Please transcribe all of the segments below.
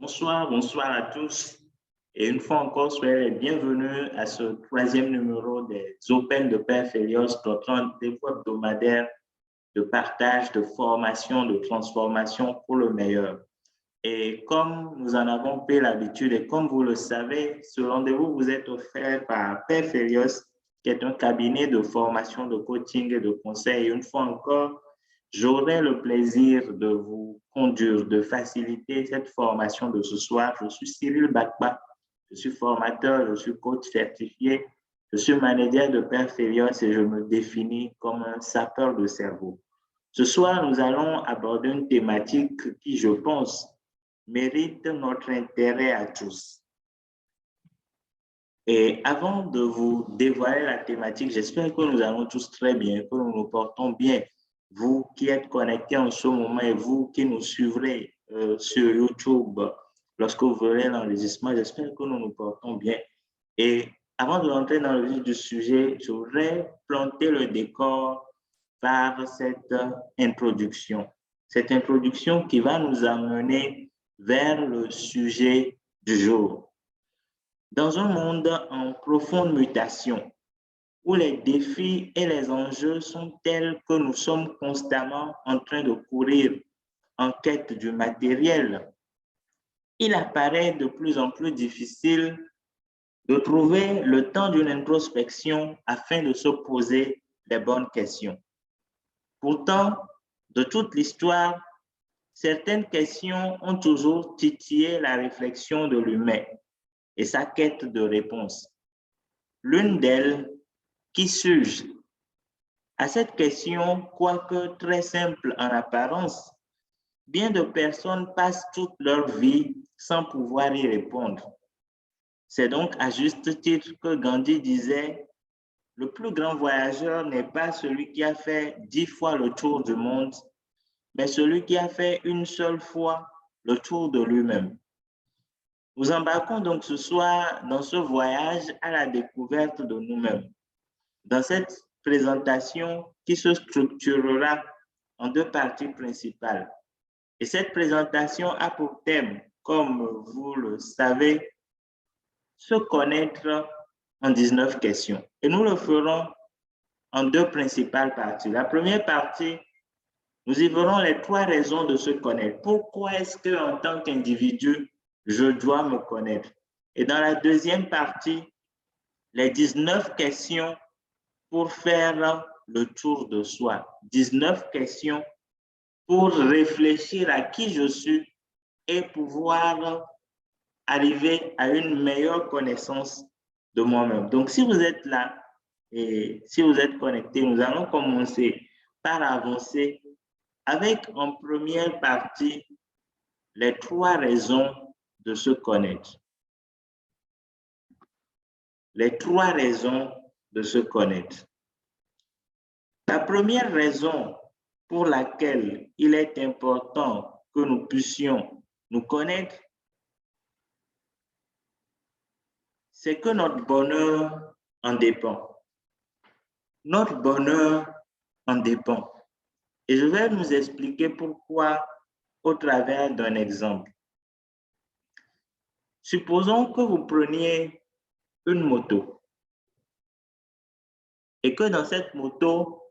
Bonsoir, bonsoir à tous. Et une fois encore, soyez les bienvenus à ce troisième numéro des Open de Père Felios, notre rendez-vous hebdomadaire de partage, de formation, de transformation pour le meilleur. Et comme nous en avons pris l'habitude et comme vous le savez, ce rendez-vous vous est offert par Père Felios, qui est un cabinet de formation, de coaching et de conseil. Et une fois encore, j'aurai le plaisir de vous conduire, de faciliter cette formation de ce soir. Je suis Cyril Bakba, je suis formateur, je suis coach certifié, je suis manager de Père Felios et je me définis comme un sapeur de cerveau. Ce soir, nous allons aborder une thématique qui, je pense, mérite notre intérêt à tous. Et avant de vous dévoiler la thématique, j'espère que nous allons tous très bien, que nous nous portons bien. Vous qui êtes connectés en ce moment et vous qui nous suivrez sur YouTube lorsque vous verrez l'enregistrement, j'espère que nous nous portons bien. Et avant de rentrer dans le vif du sujet, je voudrais planter le décor par cette introduction. Cette introduction qui va nous amener vers le sujet du jour. Dans un monde en profonde mutation, où les défis et les enjeux sont tels que nous sommes constamment en train de courir en quête du matériel, il apparaît de plus en plus difficile de trouver le temps d'une introspection afin de se poser les bonnes questions. Pourtant, de toute l'histoire, certaines questions ont toujours titillé la réflexion de l'humain et sa quête de réponse. L'une d'elles qui surge à cette question, quoique très simple en apparence, bien de personnes passent toute leur vie sans pouvoir y répondre. C'est donc à juste titre que Gandhi disait « Le plus grand voyageur n'est pas celui qui a fait 10 fois le tour du monde, mais celui qui a fait une seule fois le tour de lui-même. » Nous embarquons donc ce soir dans ce voyage à la découverte de nous-mêmes. Dans cette présentation qui se structurera en deux parties principales. Et cette présentation a pour thème, comme vous le savez, se connaître en 19 questions. Et nous le ferons en deux principales parties. La première partie, nous y verrons les 3 raisons de se connaître. Pourquoi est-ce qu'en tant qu'individu, je dois me connaître? Et dans la deuxième partie, les 19 questions pour faire le tour de soi. 19 questions pour réfléchir à qui je suis et pouvoir arriver à une meilleure connaissance de moi-même. Donc, si vous êtes là et si vous êtes connecté, nous allons commencer par avancer avec en première partie les 3 raisons de se connaître. Les 3 raisons de se connaître. La première raison pour laquelle il est important que nous puissions nous connaître, c'est que notre bonheur en dépend. Notre bonheur en dépend. Et je vais nous expliquer pourquoi au travers d'un exemple. Supposons que vous preniez une moto et que dans cette moto,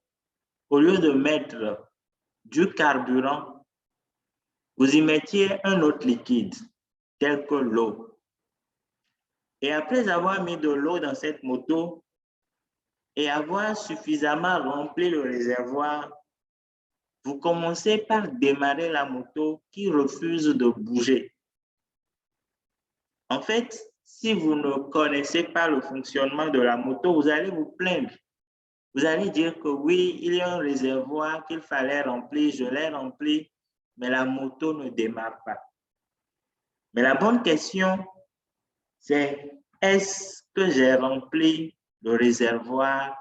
au lieu de mettre du carburant, vous y mettiez un autre liquide, tel que l'eau. Et après avoir mis de l'eau dans cette moto et avoir suffisamment rempli le réservoir, vous commencez par démarrer la moto qui refuse de bouger. En fait, si vous ne connaissez pas le fonctionnement de la moto, vous allez vous plaindre. Vous allez dire que oui, il y a un réservoir qu'il fallait remplir, je l'ai rempli, mais la moto ne démarre pas. Mais la bonne question, c'est est-ce que j'ai rempli le réservoir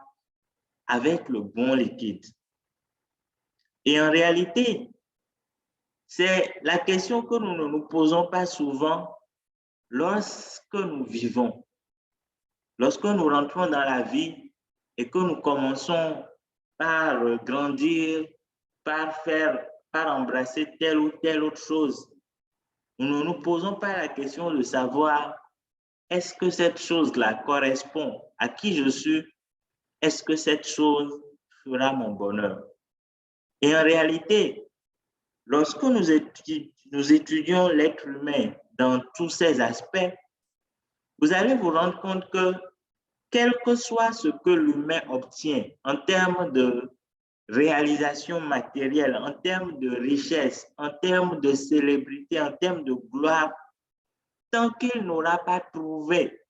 avec le bon liquide? Et en réalité, c'est la question que nous ne nous posons pas souvent lorsque nous vivons. Lorsque nous rentrons dans la vie et que nous commençons par grandir, par embrasser telle ou telle autre chose, Nous ne nous posons pas la question de savoir est-ce que cette chose-là correspond à qui je suis? Est-ce que cette chose fera mon bonheur? Et en réalité, lorsque nous étudions l'être humain dans tous ses aspects, vous allez vous rendre compte que quel que soit ce que l'humain obtient en termes de réalisation matérielle, en termes de richesse, en termes de célébrité, en termes de gloire, tant qu'il n'aura pas trouvé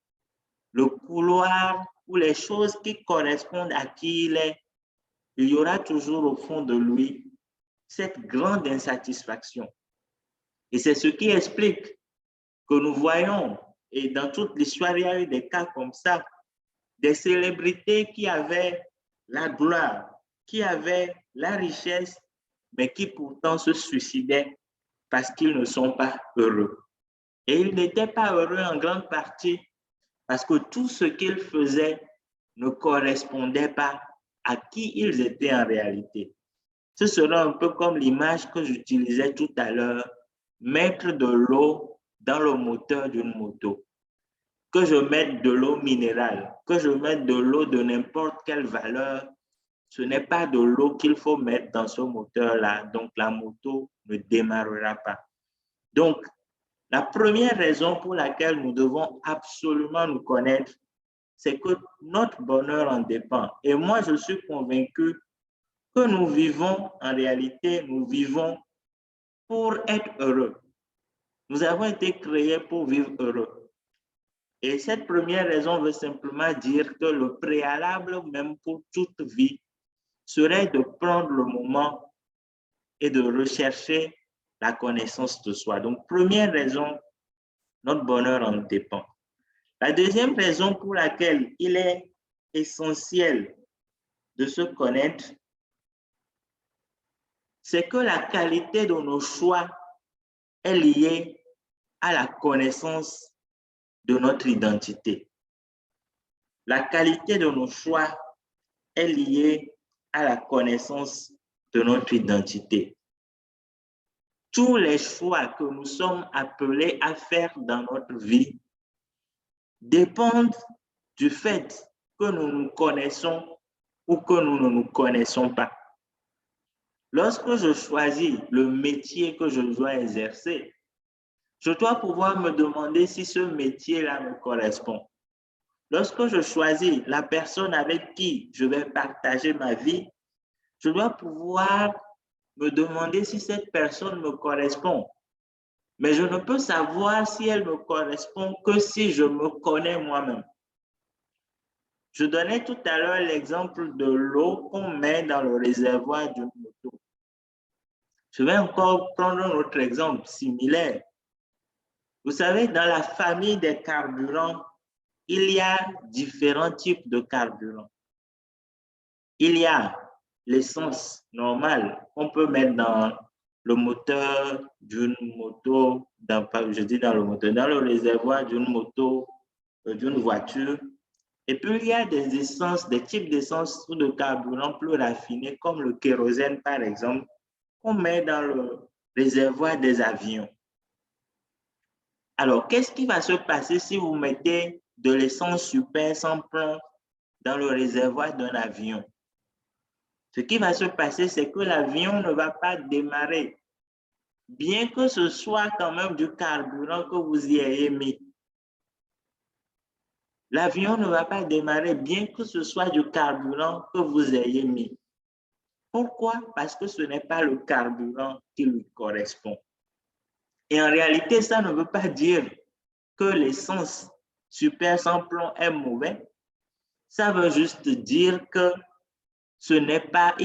le couloir ou les choses qui correspondent à qui il est, il y aura toujours au fond de lui cette grande insatisfaction. Et c'est ce qui explique que nous voyons, et dans toute l'histoire, il y a eu des cas comme ça, des célébrités qui avaient la gloire, qui avaient la richesse, mais qui pourtant se suicidaient parce qu'ils ne sont pas heureux. Et ils n'étaient pas heureux en grande partie parce que tout ce qu'ils faisaient ne correspondait pas à qui ils étaient en réalité. Ce sera un peu comme l'image que j'utilisais tout à l'heure, mettre de l'eau dans le moteur d'une moto. Que je mette de l'eau minérale, que je mette de l'eau de n'importe quelle valeur, ce n'est pas de l'eau qu'il faut mettre dans ce moteur-là. Donc, la moto ne démarrera pas. Donc, la première raison pour laquelle nous devons absolument nous connaître, c'est que notre bonheur en dépend. Et moi, je suis convaincu que nous vivons, en réalité, nous vivons pour être heureux. Nous avons été créés pour vivre heureux. Et cette première raison veut simplement dire que le préalable, même pour toute vie, serait de prendre le moment et de rechercher la connaissance de soi. Donc, première raison, notre bonheur en dépend. La deuxième raison pour laquelle il est essentiel de se connaître, c'est que la qualité de nos choix est liée à la connaissance de notre identité. La qualité de nos choix est liée à la connaissance de notre identité. Tous les choix que nous sommes appelés à faire dans notre vie dépendent du fait que nous nous connaissons ou que nous ne nous connaissons pas. Lorsque je choisis le métier que je dois exercer, je dois pouvoir me demander si ce métier-là me correspond. Lorsque je choisis la personne avec qui je vais partager ma vie, je dois pouvoir me demander si cette personne me correspond. Mais je ne peux savoir si elle me correspond que si je me connais moi-même. Je donnais tout à l'heure l'exemple de l'eau qu'on met dans le réservoir d'une moto. Je vais encore prendre un autre exemple similaire. Vous savez, dans la famille des carburants, il y a différents types de carburants. Il y a l'essence normale qu'on peut mettre dans le moteur d'une moto, dans le réservoir d'une moto, d'une voiture. Et puis, il y a des essences, des types d'essence ou de carburant plus raffinés, comme le kérosène, par exemple, qu'on met dans le réservoir des avions. Alors, qu'est-ce qui va se passer si vous mettez de l'essence super sans plomb dans le réservoir d'un avion? Ce qui va se passer, c'est que l'avion ne va pas démarrer, bien que ce soit quand même du carburant que vous y ayez mis. L'avion ne va pas démarrer, bien que ce soit du carburant que vous ayez mis. Pourquoi? Parce que ce n'est pas le carburant qui lui correspond. Et en réalité, ça ne veut pas dire que l'essence super sans plomb est mauvais. Ça veut juste dire que il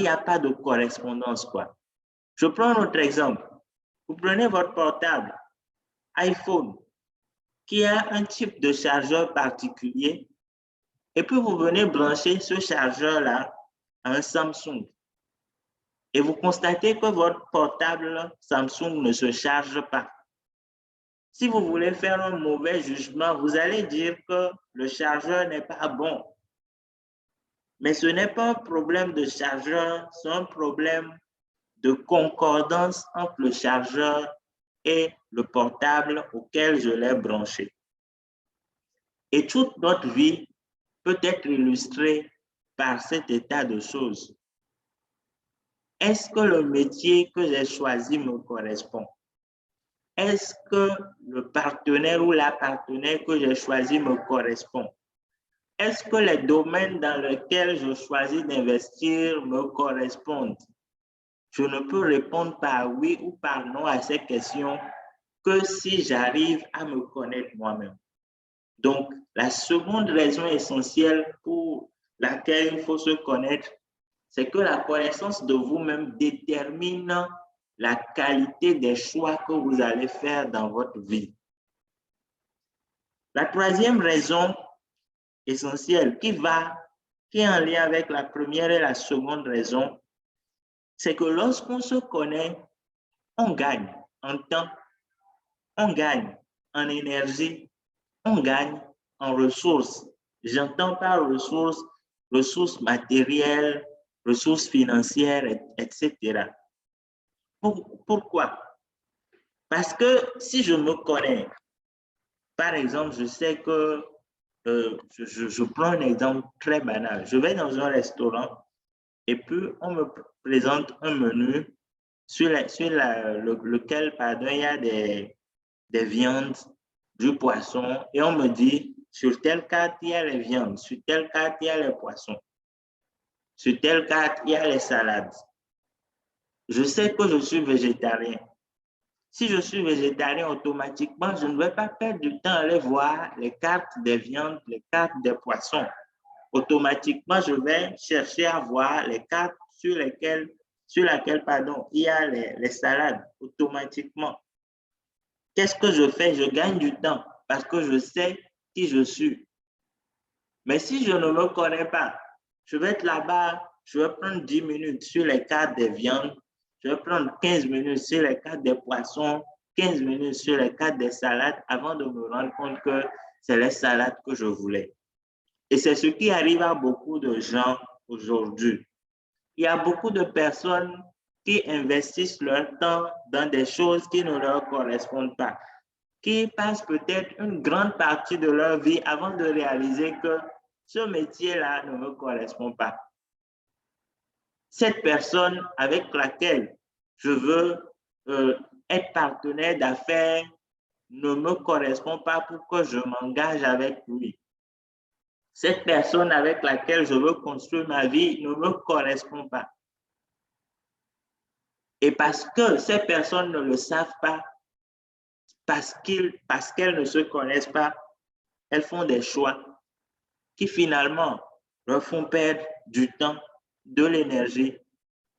n'y a pas de correspondance, quoi. Je prends un autre exemple. Vous prenez votre portable, iPhone, qui a un type de chargeur particulier, et puis vous venez brancher ce chargeur-là à un Samsung. Et vous constatez que votre portable Samsung ne se charge pas. Si vous voulez faire un mauvais jugement, vous allez dire que le chargeur n'est pas bon. Mais ce n'est pas un problème de chargeur, c'est un problème de concordance entre le chargeur et le portable auquel je l'ai branché. Et toute notre vie peut être illustrée par cet état de choses. Est-ce que le métier que j'ai choisi me correspond? Est-ce que le partenaire ou la partenaire que j'ai choisi me correspond? Est-ce que les domaines dans lesquels je choisis d'investir me correspondent? Je ne peux répondre par oui ou par non à ces questions que si j'arrive à me connaître moi-même. Donc, la seconde raison essentielle pour laquelle il faut se connaître, c'est que la connaissance de vous-même détermine la qualité des choix que vous allez faire dans votre vie. La troisième raison essentielle qui est en lien avec la première et la seconde raison, c'est que lorsqu'on se connaît, on gagne en temps, on gagne en énergie, on gagne en ressources. J'entends par ressources, ressources matérielles, ressources financières, etc. Pourquoi? Parce que si je me connais, par exemple, je sais que, je prends un exemple très banal. Je vais dans un restaurant et puis on me présente un menu sur lequel pardon, il y a des viandes, du poisson, et on me dit, sur telle carte, il y a les viandes, sur telle carte, il y a les poissons, sur telle carte, il y a les salades. Je sais que je suis végétarien. Si je suis végétarien, automatiquement, je ne vais pas perdre du temps à aller voir les cartes des viandes, les cartes des poissons. Automatiquement, je vais chercher à voir les cartes sur laquelle il y a les salades, automatiquement. Qu'est-ce que je fais? Je gagne du temps parce que je sais qui je suis. Mais si je ne me connais pas, je vais être là-bas, je vais prendre 10 minutes sur les cartes des viandes, je vais prendre 15 minutes sur les cartes des poissons, 15 minutes sur les cartes des salades avant de me rendre compte que c'est les salades que je voulais. Et c'est ce qui arrive à beaucoup de gens aujourd'hui. Il y a beaucoup de personnes qui investissent leur temps dans des choses qui ne leur correspondent pas, qui passent peut-être une grande partie de leur vie avant de réaliser que ce métier-là ne me correspond pas. Cette personne avec laquelle je veux être partenaire d'affaires ne me correspond pas pour que je m'engage avec lui. Cette personne avec laquelle je veux construire ma vie ne me correspond pas. Et parce que ces personnes ne le savent pas, parce qu'elles ne se connaissent pas, elles font des choix qui finalement leur font perdre du temps, de l'énergie,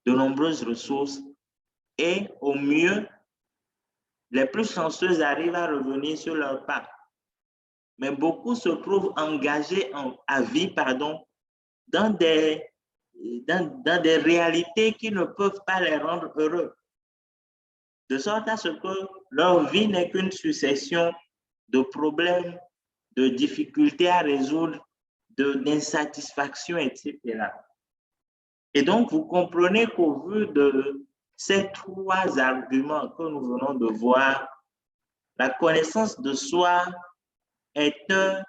de nombreuses ressources et au mieux, les plus chanceuses arrivent à revenir sur leur pas. Mais beaucoup se trouvent engagés à vie dans des réalités qui ne peuvent pas les rendre heureux. De sorte à ce que leur vie n'est qu'une succession de problèmes, de difficultés à résoudre, d'insatisfaction, etc. Et donc, vous comprenez qu'au vu de ces trois arguments que nous venons de voir, la connaissance de soi est un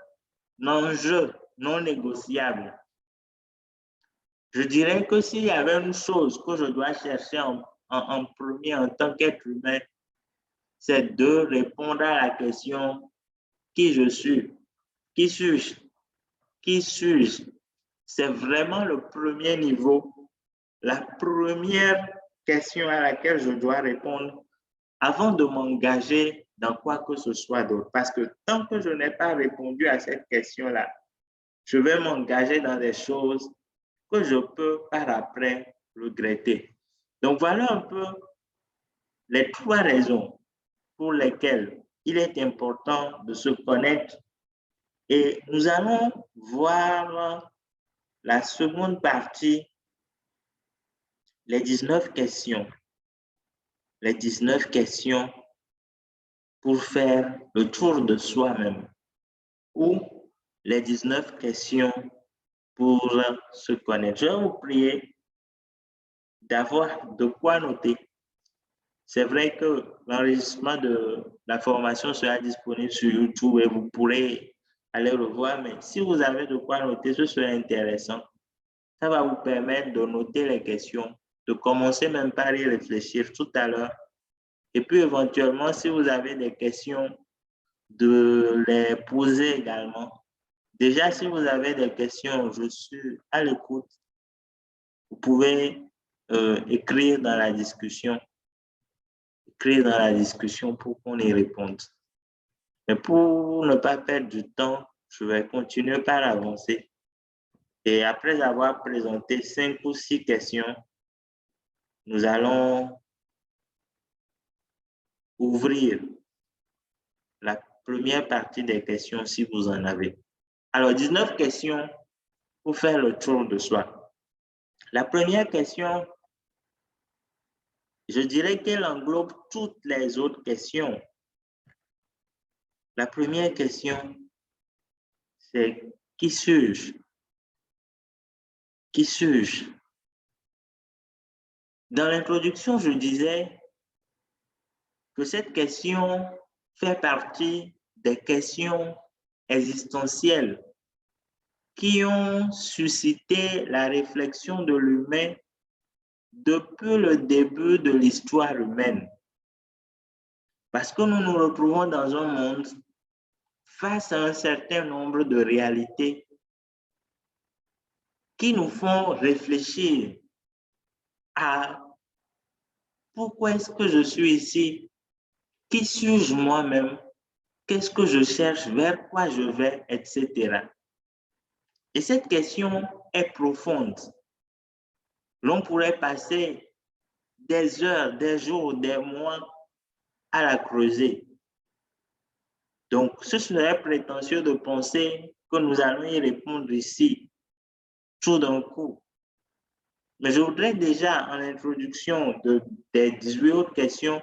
enjeu non négociable. Je dirais que s'il y avait une chose que je dois chercher en premier en tant qu'être humain, c'est de répondre à la question qui je suis, qui suis-je, qui suis-je. C'est vraiment le premier niveau, la première question à laquelle je dois répondre avant de m'engager dans quoi que ce soit d'autre. Parce que tant que je n'ai pas répondu à cette question-là, je vais m'engager dans des choses que je peux par après regretter. Donc voilà un peu les trois raisons pour lesquelles il est important de se connaître. Et nous allons voir la seconde partie, les 19 questions. Les 19 questions pour faire le tour de soi-même ou les 19 questions pour se connaître. Je vais vous prier d'avoir de quoi noter. C'est vrai que l'enregistrement de la formation sera disponible sur YouTube et vous pourrez aller le voir, mais si vous avez de quoi noter, ce serait intéressant. Ça va vous permettre de noter les questions, de commencer même par y réfléchir tout à l'heure. Et puis éventuellement, si vous avez des questions, de les poser également. Déjà, si vous avez des questions, je suis à l'écoute. Vous pouvez écrire dans la discussion. Écrire dans la discussion pour qu'on y réponde. Mais pour ne pas perdre du temps, je vais continuer par avancer. Et après avoir présenté 5 ou 6 questions, nous allons ouvrir la première partie des questions si vous en avez. Alors, 19 questions pour faire le tour de soi. La première question, je dirais qu'elle englobe toutes les autres questions. La première question, c'est qui suis-je? Qui suis-je? Dans l'introduction, je disais que cette question fait partie des questions existentielles qui ont suscité la réflexion de l'humain depuis le début de l'histoire humaine. Parce que nous nous retrouvons dans un monde face à un certain nombre de réalités qui nous font réfléchir à pourquoi est-ce que je suis ici, qui suis-je moi-même, qu'est-ce que je cherche, vers quoi je vais, etc. Et cette question est profonde. L'on pourrait passer des heures, des jours, des mois à la creuser. Donc, ce serait prétentieux de penser que nous allons y répondre ici, tout d'un coup. Mais je voudrais déjà, en introduction des 18 autres questions,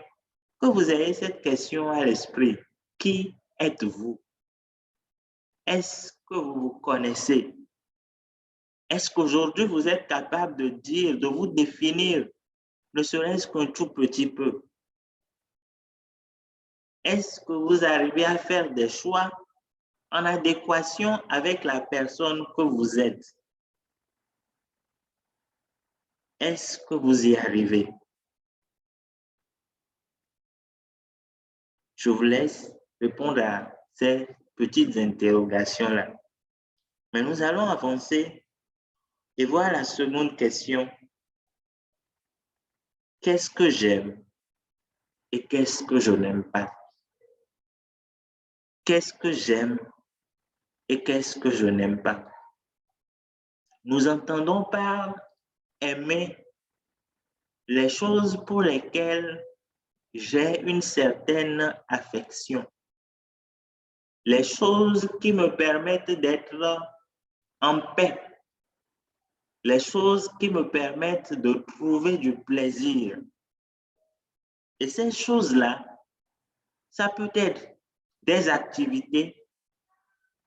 que vous ayez cette question à l'esprit. Qui êtes-vous? Est-ce que vous vous connaissez? Est-ce qu'aujourd'hui, vous êtes capable de dire, de vous définir, ne serait-ce qu'un tout petit peu? Est-ce que vous arrivez à faire des choix en adéquation avec la personne que vous êtes? Est-ce que vous y arrivez? Je vous laisse répondre à ces petites interrogations-là. Mais nous allons avancer et voir la seconde question. Qu'est-ce que j'aime et qu'est-ce que je n'aime pas? Qu'est-ce que j'aime et qu'est-ce que je n'aime pas? Nous entendons par aimer les choses pour lesquelles j'ai une certaine affection. Les choses qui me permettent d'être en paix. Les choses qui me permettent de trouver du plaisir. Et ces choses-là, ça peut être des activités,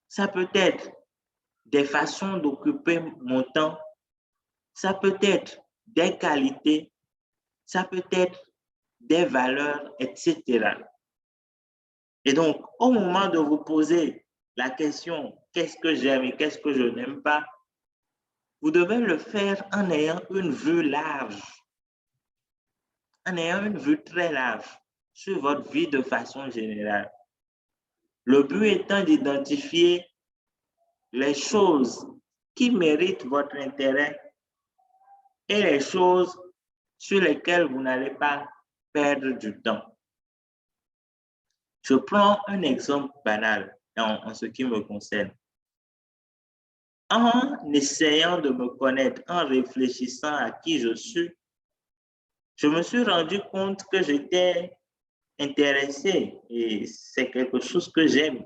ça peut être des façons d'occuper mon temps, ça peut être des qualités, ça peut être des valeurs, etc. Et donc, au moment de vous poser la question, qu'est-ce que j'aime et qu'est-ce que je n'aime pas, vous devez le faire en ayant une vue large, en ayant une vue très large sur votre vie de façon générale. Le but étant d'identifier les choses qui méritent votre intérêt et les choses sur lesquelles vous n'allez pas perdre du temps. Je prends un exemple banal en ce qui me concerne. En essayant de me connaître, en réfléchissant à qui je me suis rendu compte que j'étais intéressé, et c'est quelque chose que j'aime,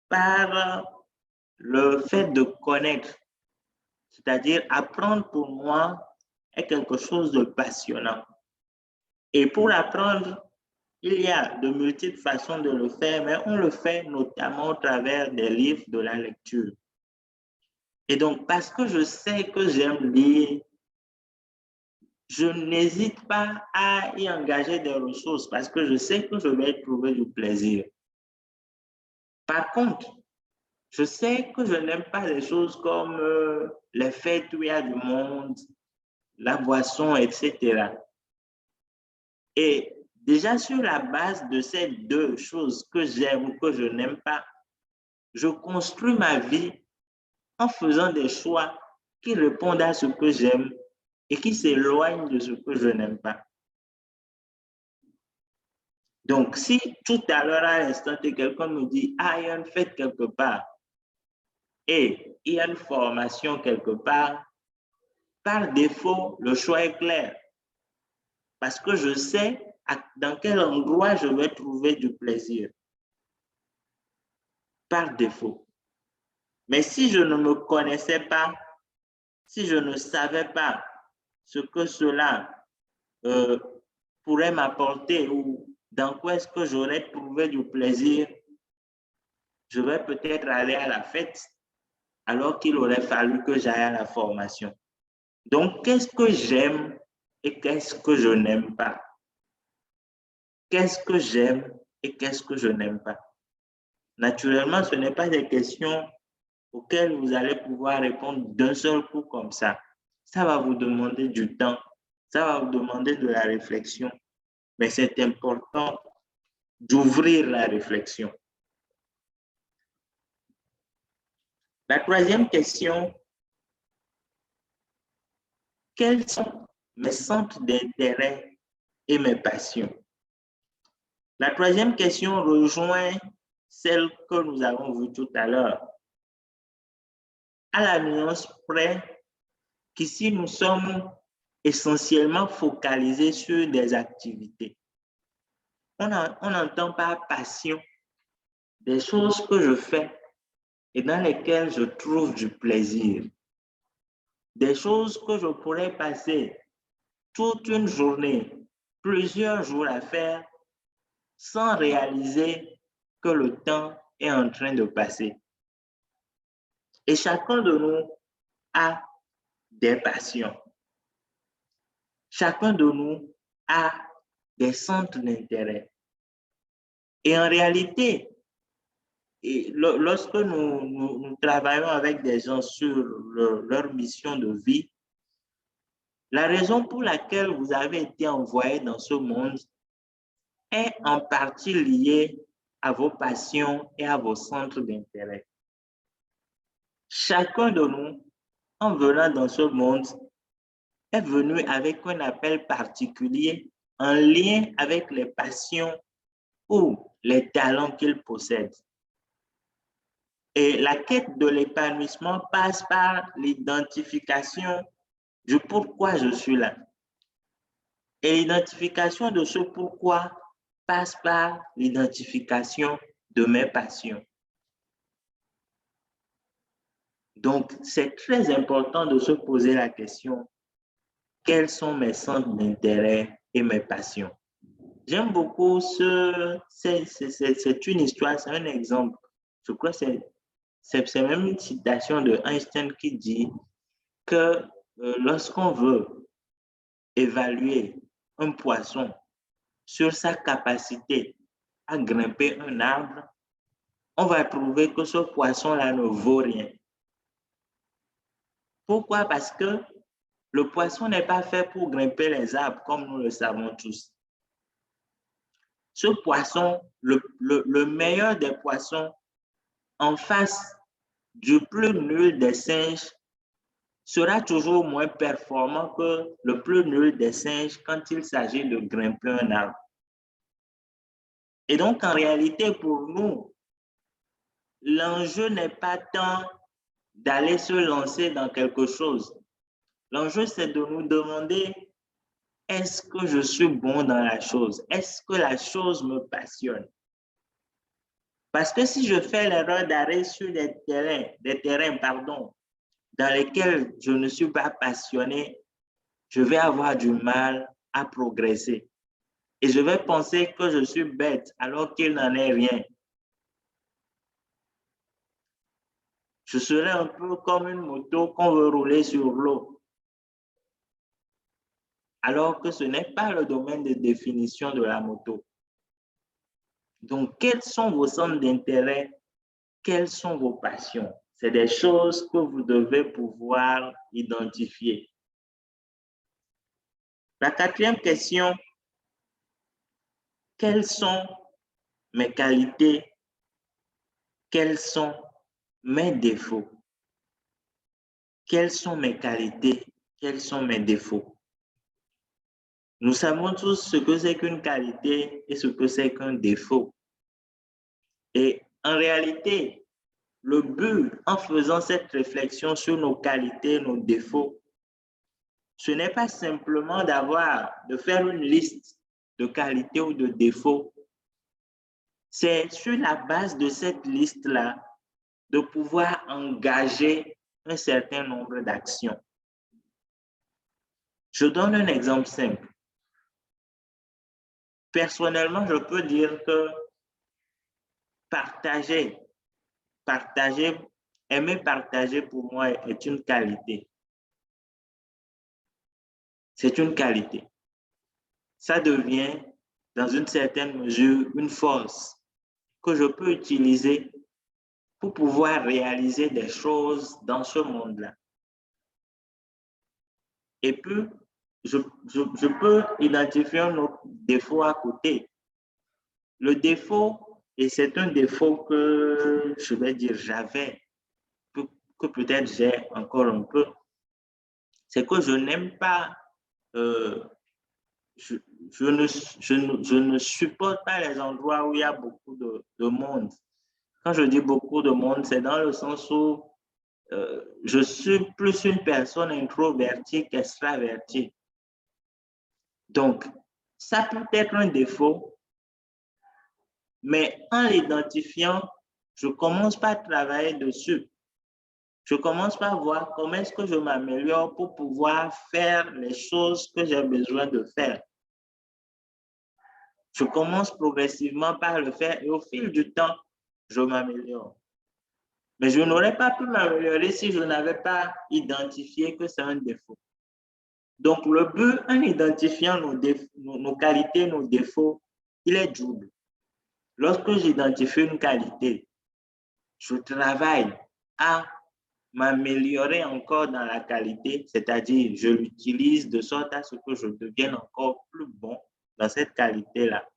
par le fait de connaître. C'est-à-dire apprendre pour moi est quelque chose de passionnant. Et pour apprendre, il y a de multiples façons de le faire, mais on le fait notamment au travers des livres, de la lecture. Et donc, parce que je sais que j'aime lire, je n'hésite pas à y engager des ressources parce que je sais que je vais y trouver du plaisir. Par contre, je sais que je n'aime pas les choses comme les fêtes où il y a du monde, la boisson, etc. Et déjà sur la base de ces deux choses que j'aime ou que je n'aime pas, je construis ma vie en faisant des choix qui répondent à ce que j'aime et qui s'éloignent de ce que je n'aime pas. Donc, si tout à l'heure, à l'instant, quelqu'un me dit, ah, il y a une fête quelque part et il y a une formation quelque part, par défaut, le choix est clair parce que je sais dans quel endroit je vais trouver du plaisir, par défaut. Mais si je ne me connaissais pas, si je ne savais pas ce que cela pourrait m'apporter ou dans quoi est-ce que j'aurais trouvé du plaisir, je vais peut-être aller à la fête alors qu'il aurait fallu que j'aille à la formation. Donc, qu'est-ce que j'aime et qu'est-ce que je n'aime pas? Qu'est-ce que j'aime et qu'est-ce que je n'aime pas? Naturellement, ce n'est pas des questions auxquelles vous allez pouvoir répondre d'un seul coup comme ça. Ça va vous demander du temps, ça va vous demander de la réflexion, mais c'est important d'ouvrir la réflexion. La troisième question, quels sont mes centres d'intérêt et mes passions? La troisième question rejoint celle que nous avons vue tout à l'heure. À la nuance près qu'ici, nous sommes essentiellement focalisés sur des activités. On entend par passion des choses que je fais et dans lesquelles je trouve du plaisir. Des choses que je pourrais passer toute une journée, plusieurs jours à faire sans réaliser que le temps est en train de passer. Et chacun de nous a des passions. Chacun de nous a des centres d'intérêt. Et en réalité, lorsque nous travaillons avec des gens sur leur mission de vie, la raison pour laquelle vous avez été envoyé dans ce monde est en partie liée à vos passions et à vos centres d'intérêt. Chacun de nous, en venant dans ce monde, est venu avec un appel particulier en lien avec les passions ou les talents qu'il possède. Et la quête de l'épanouissement passe par l'identification du pourquoi je suis là. Et l'identification de ce pourquoi passe par l'identification de mes passions. Donc, c'est très important de se poser la question, quels sont mes centres d'intérêt et mes passions? J'aime beaucoup c'est une histoire, c'est un exemple. Je crois que c'est même une citation de Einstein qui dit que lorsqu'on veut évaluer un poisson sur sa capacité à grimper un arbre, on va trouver que ce poisson-là ne vaut rien. Pourquoi? Parce que le poisson n'est pas fait pour grimper les arbres, comme nous le savons tous. Ce poisson, le meilleur des poissons, en face du plus nul des singes, sera toujours moins performant que le plus nul des singes quand il s'agit de grimper un arbre. Et donc, en réalité, pour nous, l'enjeu n'est pas tant d'aller se lancer dans quelque chose. L'enjeu, c'est de nous demander, est-ce que je suis bon dans la chose? Est-ce que la chose me passionne? Parce que si je fais l'erreur d'arrêter sur des terrains, dans lesquels je ne suis pas passionné, je vais avoir du mal à progresser. Et je vais penser que je suis bête alors qu'il n'en est rien. Je serai un peu comme une moto qu'on veut rouler sur l'eau. alors que ce n'est pas le domaine de définition de la moto. Donc, quels sont vos centres d'intérêt? Quelles sont vos passions? C'est des choses que vous devez pouvoir identifier. La quatrième question, quelles sont mes qualités? Quels sont mes défauts? Quelles sont mes qualités? Quels sont mes défauts? Nous savons tous ce que c'est qu'une qualité et ce que c'est qu'un défaut. Et en réalité, le but en faisant cette réflexion sur nos qualités, nos défauts, ce n'est pas simplement de faire une liste de qualités ou de défauts. C'est sur la base de cette liste-là de pouvoir engager un certain nombre d'actions. Je donne un exemple simple. Personnellement, je peux dire que aimer partager pour moi est une qualité. C'est une qualité. Ça devient, dans une certaine mesure, une force que je peux utiliser pour pouvoir réaliser des choses dans ce monde-là. Et puis, je peux identifier un autre défaut à côté. Le défaut, et c'est un défaut que je vais dire j'avais, que peut-être j'ai encore un peu, c'est que je n'aime pas, je ne supporte pas les endroits où il y a beaucoup de monde. Quand je dis beaucoup de monde, c'est dans le sens où je suis plus une personne introvertie qu'extravertie. Donc, ça peut être un défaut, mais en l'identifiant, je commence par travailler dessus. Je commence par voir comment est-ce que je m'améliore pour pouvoir faire les choses que j'ai besoin de faire. Je commence progressivement par le faire et au fil du temps, je m'améliore. Mais je n'aurais pas pu m'améliorer si je n'avais pas identifié que c'est un défaut. Donc, le but, en identifiant nos qualités, nos défauts, il est double. Lorsque j'identifie une qualité, je travaille à m'améliorer encore dans la qualité, c'est-à-dire je l'utilise de sorte à ce que je devienne encore plus bon dans cette qualité-là.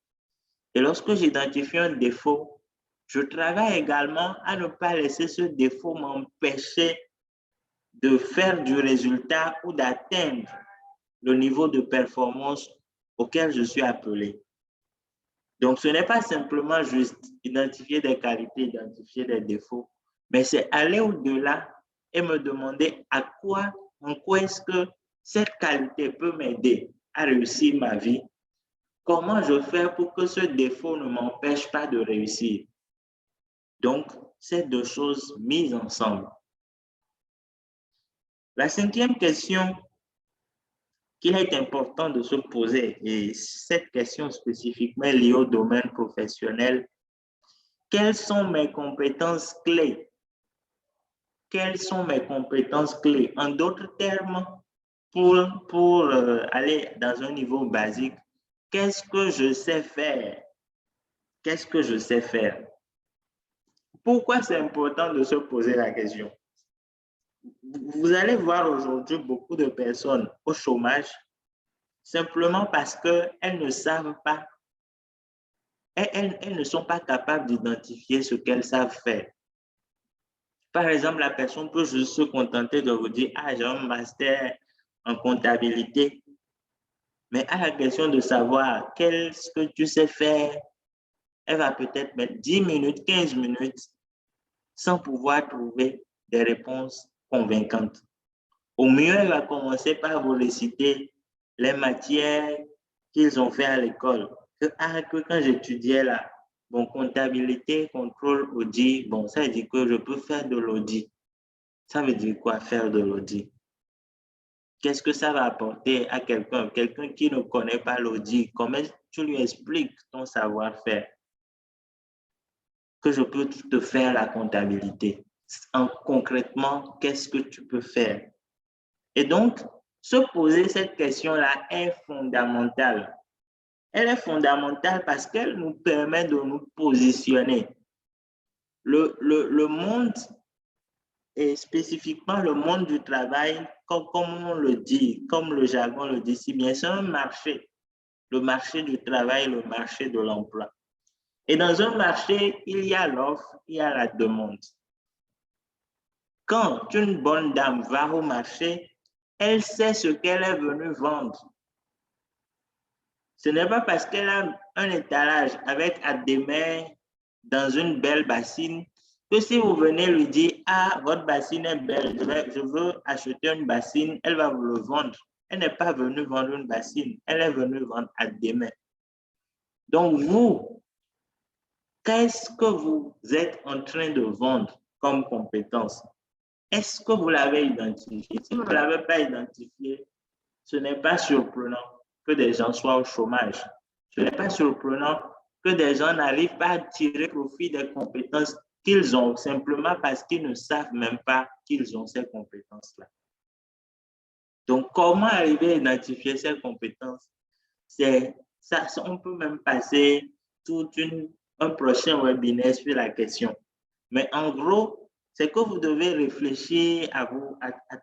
Et lorsque j'identifie un défaut, je travaille également à ne pas laisser ce défaut m'empêcher de faire du résultat ou d'atteindre le niveau de performance auquel je suis appelé. Donc, ce n'est pas simplement juste identifier des qualités, identifier des défauts, mais c'est aller au-delà et me demander en quoi est-ce que cette qualité peut m'aider à réussir ma vie. Comment je fais pour que ce défaut ne m'empêche pas de réussir? Donc, ces deux choses mises ensemble. La cinquième question qu'il est important de se poser, et cette question spécifiquement liée au domaine professionnel, quelles sont mes compétences clés? Quelles sont mes compétences clés? En d'autres termes, pour aller dans un niveau basique, qu'est-ce que je sais faire? Qu'est-ce que je sais faire? Pourquoi c'est important de se poser la question? Vous allez voir aujourd'hui beaucoup de personnes au chômage simplement parce qu'elles ne savent pas, elles ne sont pas capables d'identifier ce qu'elles savent faire. Par exemple, la personne peut juste se contenter de vous dire « Ah, j'ai un master en comptabilité ». Mais à la question de savoir qu'est-ce que tu sais faire, elle va peut-être mettre 10 minutes, 15 minutes sans pouvoir trouver des réponses convaincantes. Au mieux, elle va commencer par vous réciter les matières qu'ils ont fait à l'école. Que quand j'étudiais là, bon, comptabilité, contrôle, audit, bon, ça veut dire que je peux faire de l'audit. Ça veut dire quoi, faire de l'audit? Qu'est-ce que ça va apporter à quelqu'un qui ne connaît pas l'audit? Comment tu lui expliques ton savoir-faire? Que je peux te faire la comptabilité. Concrètement, qu'est-ce que tu peux faire? Et donc, Se poser cette question-là est fondamentale. Elle est fondamentale parce qu'elle nous permet de nous positionner. Le monde, et spécifiquement le monde du travail, comme on le dit, comme le jargon le dit si bien, c'est un marché. Le marché du travail, le marché de l'emploi. Et dans un marché, il y a l'offre, il y a la demande. Quand une bonne dame va au marché, elle sait ce qu'elle est venue vendre. Ce n'est pas parce qu'elle a un étalage avec à des mains dans une belle bassine que si vous venez lui dire « Ah, votre bassine est belle, je veux acheter une bassine », elle va vous le vendre. Elle n'est pas venue vendre une bassine, elle est venue vendre à des mains. Donc vous, qu'est-ce que vous êtes en train de vendre comme compétence? Est-ce que vous l'avez identifié? Si vous ne l'avez pas identifié, ce n'est pas surprenant que des gens soient au chômage. Ce n'est pas surprenant que des gens n'arrivent pas à tirer profit des compétences qu'ils ont simplement parce qu'ils ne savent même pas qu'ils ont ces compétences-là. Donc, comment arriver à identifier ces compétences? C'est ça, on peut même passer un prochain webinaire sur la question. Mais en gros, c'est que vous devez réfléchir à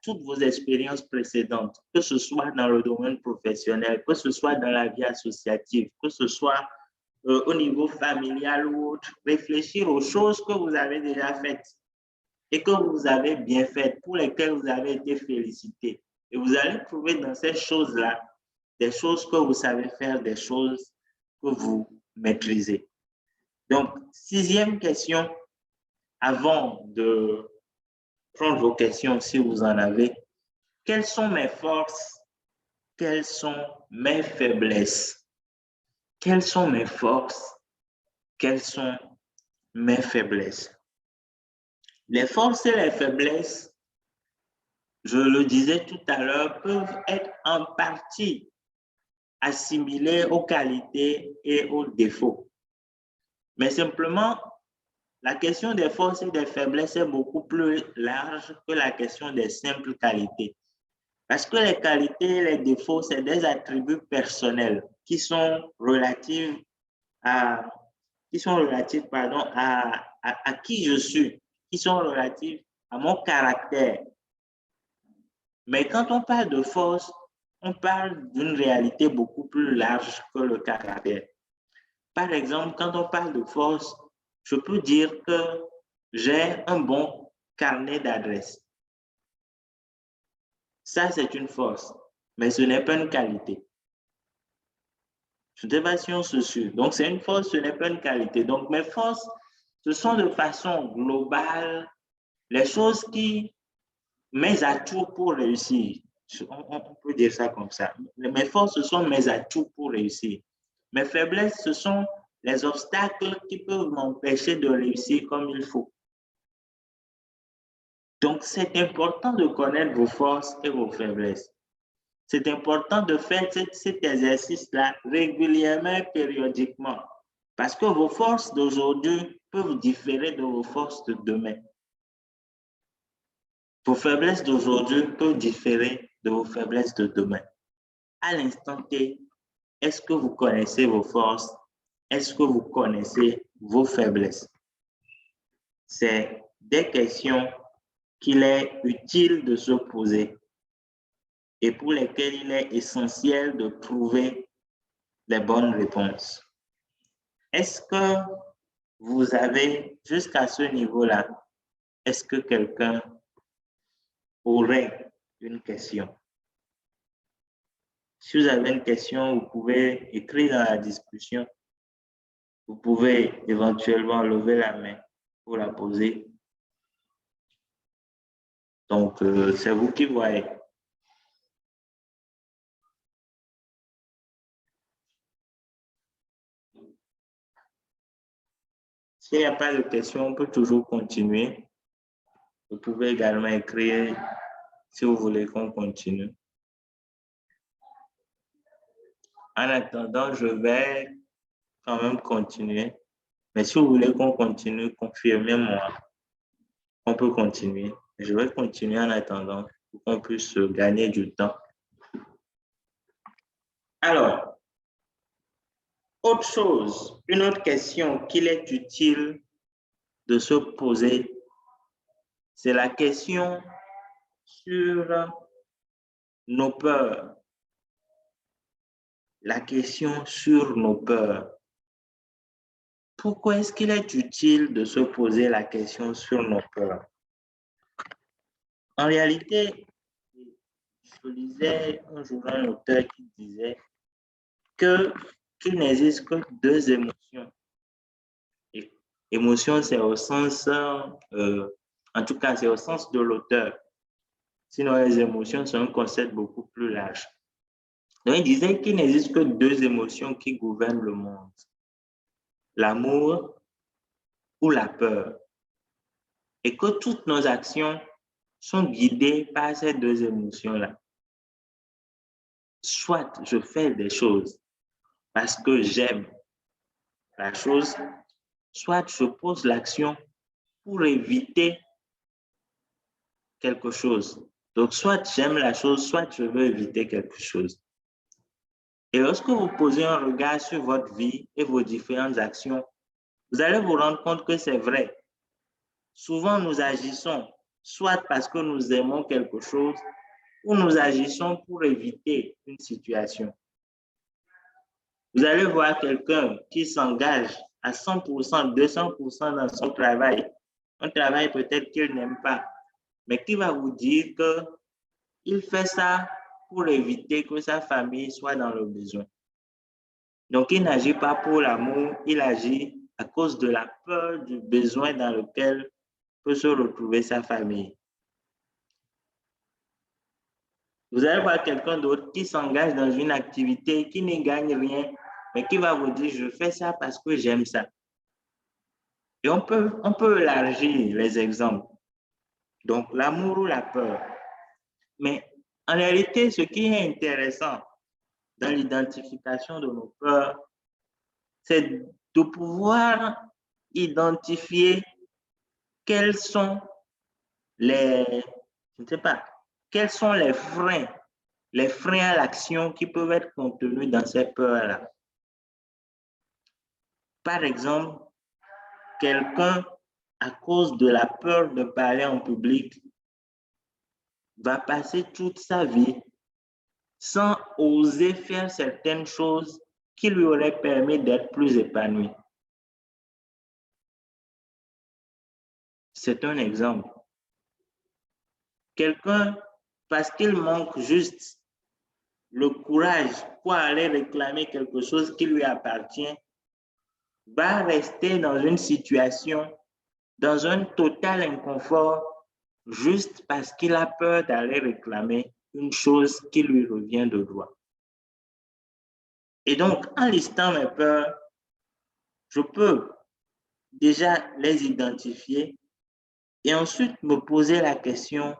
toutes vos expériences précédentes, que ce soit dans le domaine professionnel, que ce soit dans la vie associative, que ce soit au niveau familial ou autre. Réfléchir aux choses que vous avez déjà faites et que vous avez bien faites, pour lesquelles vous avez été félicité. Et vous allez trouver dans ces choses-là des choses que vous savez faire, des choses que vous maîtrisez. Donc, 6e question, avant de prendre vos questions si vous en avez. Quelles sont mes forces? Quelles sont mes faiblesses? Quelles sont mes forces? Quelles sont mes faiblesses? Les forces et les faiblesses, je le disais tout à l'heure, peuvent être en partie assimilées aux qualités et aux défauts. Mais simplement, la question des forces et des faiblesses est beaucoup plus large que la question des simples qualités. Parce que les qualités et les défauts, c'est des attributs personnels qui sont relatifs à qui je suis, qui sont relatifs à mon caractère. Mais quand on parle de force, on parle d'une réalité beaucoup plus large que le caractère. Par exemple, quand on parle de force, je peux dire que j'ai un bon carnet d'adresses. Ça, c'est une force, mais ce n'est pas une qualité. Je ne sais pas si on se suit. Donc, c'est une force, ce n'est pas une qualité. Donc, mes forces, ce sont de façon globale les choses mes atouts pour réussir. On peut dire ça comme ça. Mes forces, ce sont mes atouts pour réussir. Mes faiblesses, ce sont les obstacles qui peuvent m'empêcher de réussir comme il faut. Donc, c'est important de connaître vos forces et vos faiblesses. C'est important de faire cet exercice-là régulièrement et périodiquement parce que vos forces d'aujourd'hui peuvent différer de vos forces de demain. Vos faiblesses d'aujourd'hui peuvent différer de vos faiblesses de demain. À l'instant T, est-ce que vous connaissez vos forces? Est-ce que vous connaissez vos faiblesses? C'est des questions qu'il est utile de se poser et pour lesquelles il est essentiel de trouver les bonnes réponses. Est-ce que vous avez, jusqu'à ce niveau-là, est-ce que quelqu'un aurait une question? Si vous avez une question, vous pouvez écrire dans la discussion. Vous pouvez éventuellement lever la main pour la poser. Donc, c'est vous qui voyez. S'il n'y a pas de questions, on peut toujours continuer. Vous pouvez également écrire si vous voulez qu'on continue. En attendant, je vais quand même continuer. Mais si vous voulez qu'on continue, confirmez-moi. On peut continuer. Je vais continuer en attendant pour qu'on puisse gagner du temps. Alors, autre chose, une autre question qu'il est utile de se poser, c'est la question sur nos peurs. La question sur nos peurs. Pourquoi est-ce qu'il est utile de se poser la question sur nos peurs? En réalité, je lisais un jour un auteur qui disait qu'il n'existe que deux émotions. Et émotion, c'est au sens, en tout cas, c'est au sens de l'auteur. Sinon, les émotions sont un concept beaucoup plus large. Donc, il disait qu'il n'existe que deux émotions qui gouvernent le monde. L'amour ou la peur. Et que toutes nos actions sont guidées par ces deux émotions-là. Soit je fais des choses parce que j'aime la chose, soit je pose l'action pour éviter quelque chose. Donc, soit j'aime la chose, soit je veux éviter quelque chose. Et lorsque vous posez un regard sur votre vie et vos différentes actions, vous allez vous rendre compte que c'est vrai. Souvent, nous agissons soit parce que nous aimons quelque chose ou nous agissons pour éviter une situation. Vous allez voir quelqu'un qui s'engage à 100%, 200% dans son travail, un travail peut-être qu'il n'aime pas, mais qui va vous dire qu'il fait ça pour éviter que sa famille soit dans le besoin. Donc, il n'agit pas pour l'amour, il agit à cause de la peur du besoin dans lequel peut se retrouver sa famille. Vous allez voir quelqu'un d'autre qui s'engage dans une activité, qui n'y gagne rien, mais qui va vous dire, je fais ça parce que j'aime ça. Et on peut élargir les exemples. Donc, l'amour ou la peur. Mais en réalité, ce qui est intéressant dans l'identification de nos peurs, c'est de pouvoir identifier quels sont les, je ne sais pas, quels sont les freins à l'action qui peuvent être contenus dans ces peurs-là. Par exemple, quelqu'un, à cause de la peur de parler en public, va passer toute sa vie sans oser faire certaines choses qui lui auraient permis d'être plus épanoui. C'est un exemple. Quelqu'un, parce qu'il manque juste le courage pour aller réclamer quelque chose qui lui appartient, va rester dans une situation, dans un total inconfort, juste parce qu'il a peur d'aller réclamer une chose qui lui revient de droit. Et donc, en listant mes peurs, je peux déjà les identifier et ensuite me poser la question,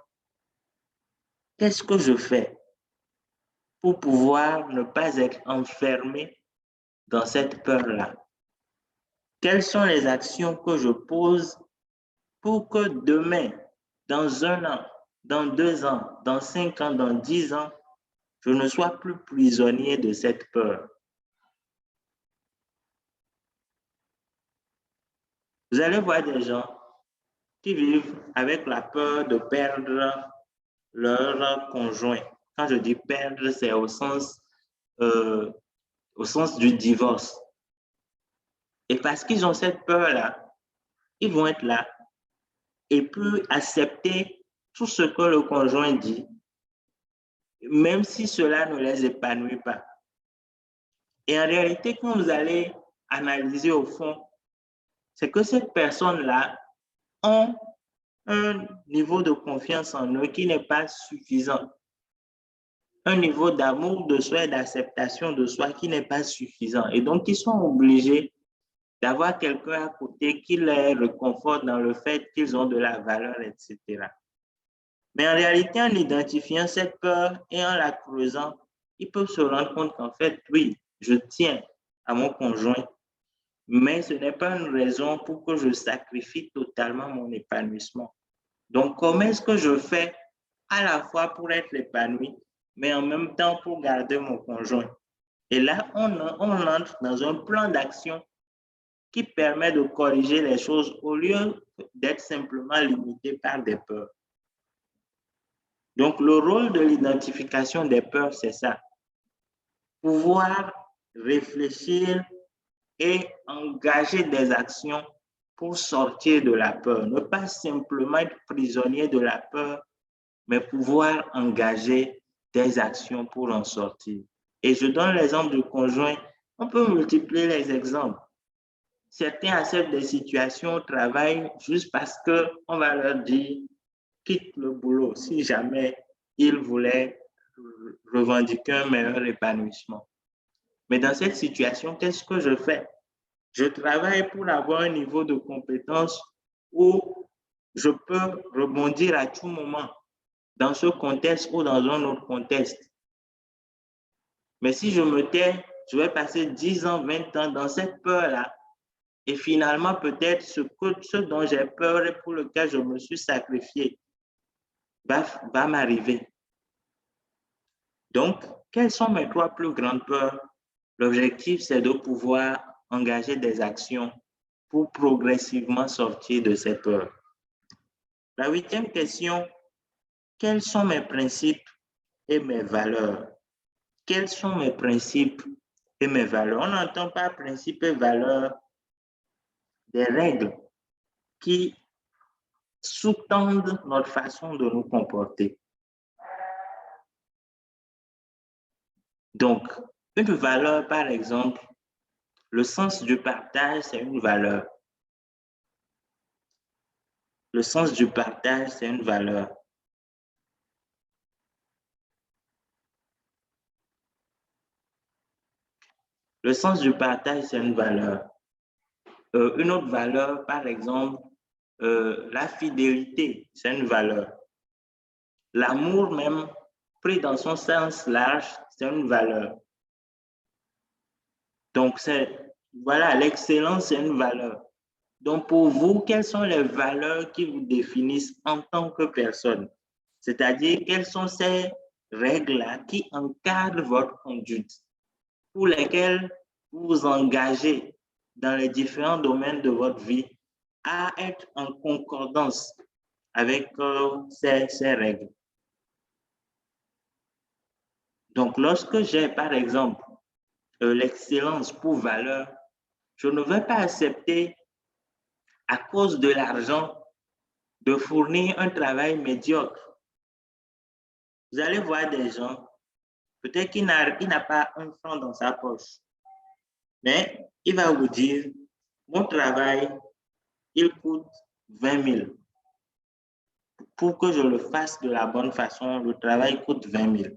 qu'est-ce que je fais pour pouvoir ne pas être enfermé dans cette peur-là? Quelles sont les actions que je pose pour que demain, dans 1 an, dans 2 ans, dans 5 ans, dans 10 ans, je ne sois plus prisonnier de cette peur? Vous allez voir des gens qui vivent avec la peur de perdre leur conjoint. Quand je dis perdre, c'est au sens du divorce. Et parce qu'ils ont cette peur-là, ils vont être là et puis accepter tout ce que le conjoint dit, même si cela ne les épanouit pas. Et en réalité, quand vous allez analyser au fond, c'est que ces personnes-là ont un niveau de confiance en eux qui n'est pas suffisant, un niveau d'amour de soi et d'acceptation de soi qui n'est pas suffisant. Et donc, ils sont obligés d'avoir quelqu'un à côté qui les réconforte dans le fait qu'ils ont de la valeur, etc. Mais en réalité, en identifiant cette peur et en la creusant, ils peuvent se rendre compte qu'en fait, oui, je tiens à mon conjoint, mais ce n'est pas une raison pour que je sacrifie totalement mon épanouissement. Donc, comment est-ce que je fais à la fois pour être épanoui, mais en même temps pour garder mon conjoint? Et là, on entre dans un plan d'action qui permet de corriger les choses au lieu d'être simplement limité par des peurs. Donc, le rôle de l'identification des peurs, c'est ça. Pouvoir réfléchir et engager des actions pour sortir de la peur. Ne pas simplement être prisonnier de la peur, mais pouvoir engager des actions pour en sortir. Et je donne l'exemple du conjoint. On peut multiplier les exemples. Certains acceptent des situations au travail juste parce qu'on va leur dire quitte le boulot si jamais ils voulaient revendiquer un meilleur épanouissement. Mais dans cette situation, qu'est-ce que je fais? Je travaille pour avoir un niveau de compétence où je peux rebondir à tout moment dans ce contexte ou dans un autre contexte. Mais si je me tais, je vais passer 10 ans, 20 ans dans cette peur-là. Et finalement, peut-être ce dont j'ai peur et pour lequel je me suis sacrifié va m'arriver. Donc, quelles sont mes 3 plus grandes peurs? L'objectif, c'est de pouvoir engager des actions pour progressivement sortir de ces peurs. La 8e question, quels sont mes principes et mes valeurs? Quels sont mes principes et mes valeurs? On n'entend pas principes et valeurs des règles qui sous-tendent notre façon de nous comporter. Donc, une valeur, par exemple, le sens du partage, c'est une valeur. Le sens du partage, c'est une valeur. Le sens du partage, c'est une valeur. Une autre valeur, par exemple, la fidélité, c'est une valeur. L'amour même, pris dans son sens large, c'est une valeur. Donc, voilà, l'excellence, c'est une valeur. Donc, pour vous, quelles sont les valeurs qui vous définissent en tant que personne? C'est-à-dire, quelles sont ces règles-là qui encadrent votre conduite, pour lesquelles vous vous engagez dans les différents domaines de votre vie à être en concordance avec ces règles. Donc, lorsque j'ai, par exemple, l'excellence pour valeur, je ne vais pas accepter, à cause de l'argent, de fournir un travail médiocre. Vous allez voir des gens, peut-être qu'il n'a pas un franc dans sa poche, mais il va vous dire, mon travail, il coûte 20 000. Pour que je le fasse de la bonne façon, le travail coûte 20 000.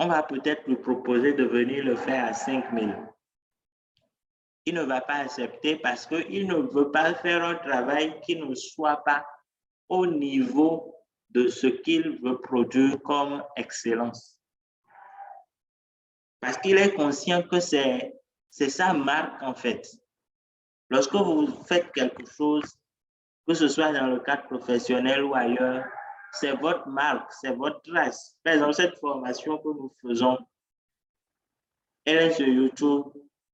On va peut-être lui proposer de venir le faire à 5 000. Il ne va pas accepter parce qu'il ne veut pas faire un travail qui ne soit pas au niveau de ce qu'il veut produire comme excellence. Parce qu'il est conscient que c'est sa marque en fait. Lorsque vous faites quelque chose, que ce soit dans le cadre professionnel ou ailleurs, c'est votre marque, c'est votre trace. Par exemple, cette formation que nous faisons, elle est sur YouTube.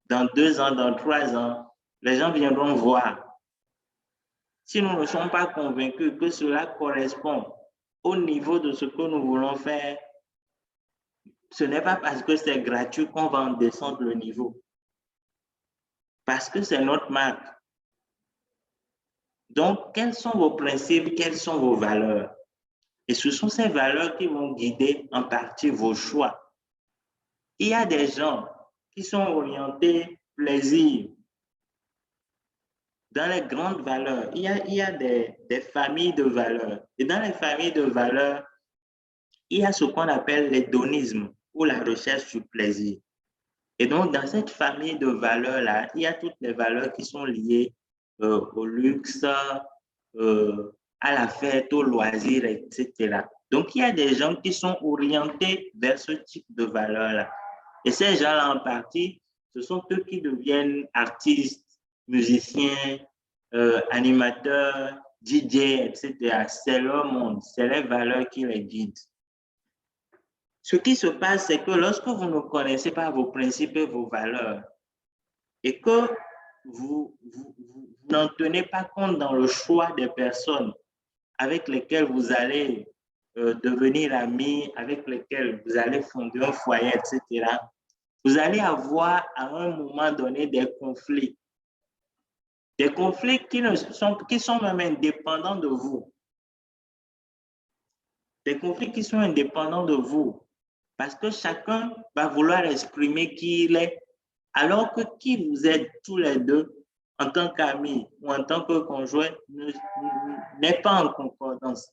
Dans 2 ans, dans 3 ans, les gens viendront voir. Si nous ne sommes pas convaincus que cela correspond au niveau de ce que nous voulons faire, ce n'est pas parce que c'est gratuit qu'on va en descendre le niveau. Parce que c'est notre marque. Donc, quels sont vos principes, quelles sont vos valeurs? Et ce sont ces valeurs qui vont guider en partie vos choix. Il y a des gens qui sont orientés plaisir. Dans les grandes valeurs, il y a des familles de valeurs. Et dans les familles de valeurs, il y a ce qu'on appelle l'hédonisme ou la recherche du plaisir. Et donc, dans cette famille de valeurs-là, il y a toutes les valeurs qui sont liées au luxe, à la fête, au loisir, etc. Donc, il y a des gens qui sont orientés vers ce type de valeurs-là. Et ces gens-là, en partie, ce sont eux qui deviennent artistes, musiciens, animateurs, DJ, etc. C'est leur monde, c'est les valeurs qui les guident. Ce qui se passe, c'est que lorsque vous ne connaissez pas vos principes et vos valeurs et que vous n'en tenez pas compte dans le choix des personnes avec lesquelles vous allez devenir amis, avec lesquelles vous allez fonder un foyer, etc., vous allez avoir à un moment donné des conflits. Des conflits qui sont même indépendants de vous. Des conflits qui sont indépendants de vous. Parce que chacun va vouloir exprimer qui il est, alors que qui vous êtes tous les deux en tant qu'amis ou en tant que conjoint n'est pas en concordance.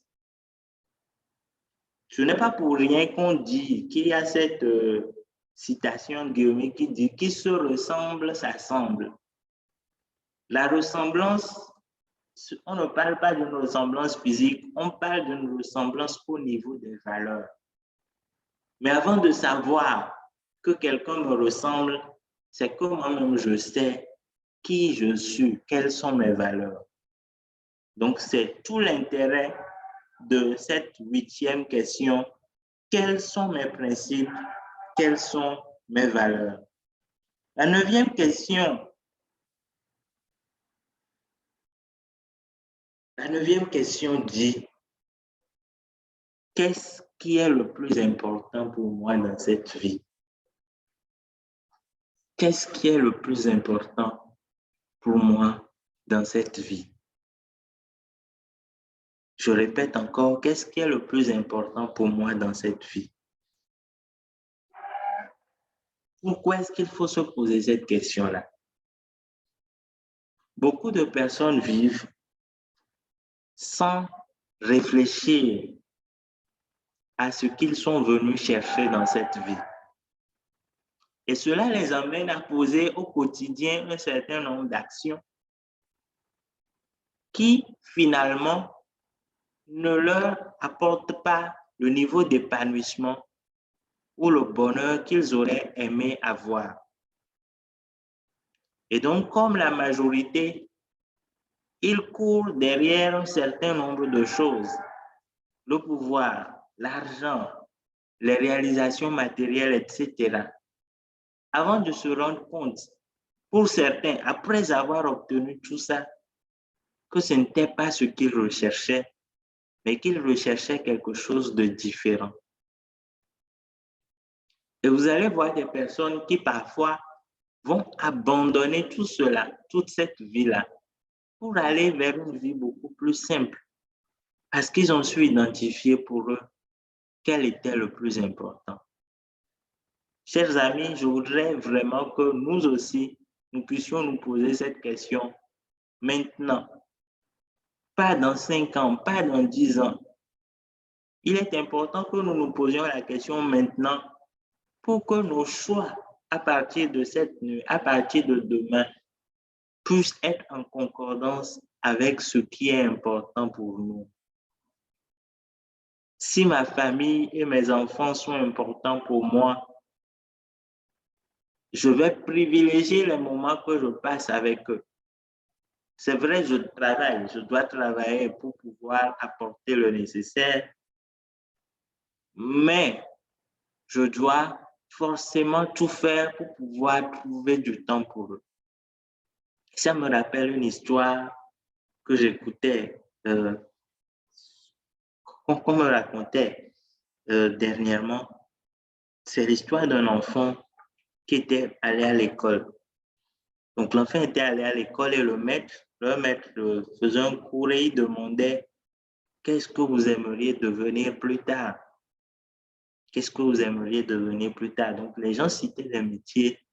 Ce n'est pas pour rien qu'on dit qu'il y a cette citation de Guillaume qui dit « Qui se ressemble, s'assemble ». La ressemblance, on ne parle pas d'une ressemblance physique, on parle d'une ressemblance au niveau des valeurs. Mais avant de savoir que quelqu'un me ressemble, c'est que moi-même je sais qui je suis, quelles sont mes valeurs. Donc, c'est tout l'intérêt de cette 8e question. Quels sont mes principes? Quelles sont mes valeurs? La 9e question. La 9e question dit, qu'est-ce qui est le plus important pour moi dans cette vie? Qu'est-ce qui est le plus important pour moi dans cette vie? Je répète encore, qu'est-ce qui est le plus important pour moi dans cette vie? Pourquoi est-ce qu'il faut se poser cette question-là? Beaucoup de personnes vivent sans réfléchir à ce qu'ils sont venus chercher dans cette vie. Et cela les amène à poser au quotidien un certain nombre d'actions qui, finalement, ne leur apportent pas le niveau d'épanouissement ou le bonheur qu'ils auraient aimé avoir. Et donc, comme la majorité, ils courent derrière un certain nombre de choses. Le pouvoir, l'argent, les réalisations matérielles, etc. Avant de se rendre compte, pour certains, après avoir obtenu tout ça, que ce n'était pas ce qu'ils recherchaient, mais qu'ils recherchaient quelque chose de différent. Et vous allez voir des personnes qui parfois vont abandonner tout cela, toute cette vie-là, pour aller vers une vie beaucoup plus simple, parce qu'ils ont su identifier pour eux quel était le plus important. Chers amis, je voudrais vraiment que nous aussi, nous puissions nous poser cette question maintenant, pas dans 5 ans, pas dans 10 ans. Il est important que nous nous posions la question maintenant pour que nos choix à partir de cette nuit, à partir de demain, puissent être en concordance avec ce qui est important pour nous. Si ma famille et mes enfants sont importants pour moi, je vais privilégier les moments que je passe avec eux. C'est vrai, je travaille, je dois travailler pour pouvoir apporter le nécessaire, mais je dois forcément tout faire pour pouvoir trouver du temps pour eux. Ça me rappelle une histoire que j'écoutais, qu'on me racontait dernièrement. C'est l'histoire d'un enfant qui était allé à l'école. Donc, l'enfant était allé à l'école et le maître faisait un cours et il demandait « Qu'est-ce que vous aimeriez devenir plus tard? Qu'est-ce que vous aimeriez devenir plus tard ?» Donc, les gens citaient des métiers.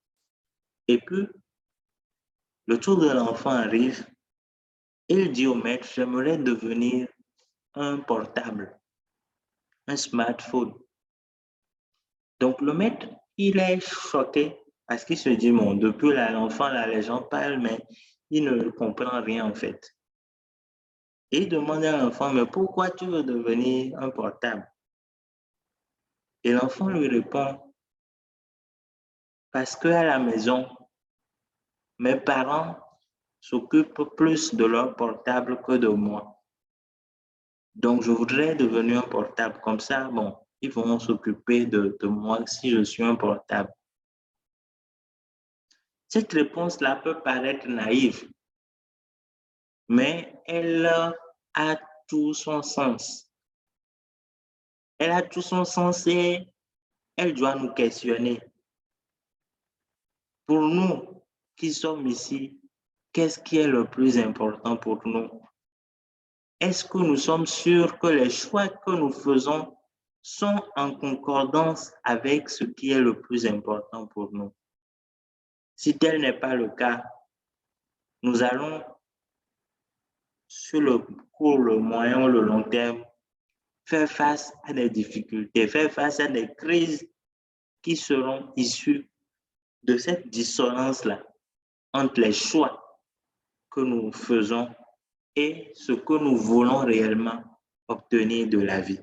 Et puis, le tour de l'enfant arrive. Il dit au maître « J'aimerais devenir un portable, un smartphone. » Donc, le maître, il est choqué parce qu'il se dit, bon, depuis l'enfant, là, les gens parlent, mais il ne comprend rien en fait. Et il demande à l'enfant, mais pourquoi tu veux devenir un portable? Et l'enfant lui répond, parce qu'à la maison, mes parents s'occupent plus de leur portable que de moi. Donc, je voudrais devenir un portable. Comme ça, bon, ils vont s'occuper de moi si je suis un portable? Cette réponse-là peut paraître naïve, mais elle a tout son sens. Elle a tout son sens et elle doit nous questionner. Pour nous qui sommes ici, qu'est-ce qui est le plus important pour nous? Est-ce que nous sommes sûrs que les choix que nous faisons sont en concordance avec ce qui est le plus important pour nous? Si tel n'est pas le cas, nous allons, sur le court, le moyen ou le long terme, faire face à des difficultés, faire face à des crises qui seront issues de cette dissonance-là entre les choix que nous faisons et ce que nous voulons réellement obtenir de la vie.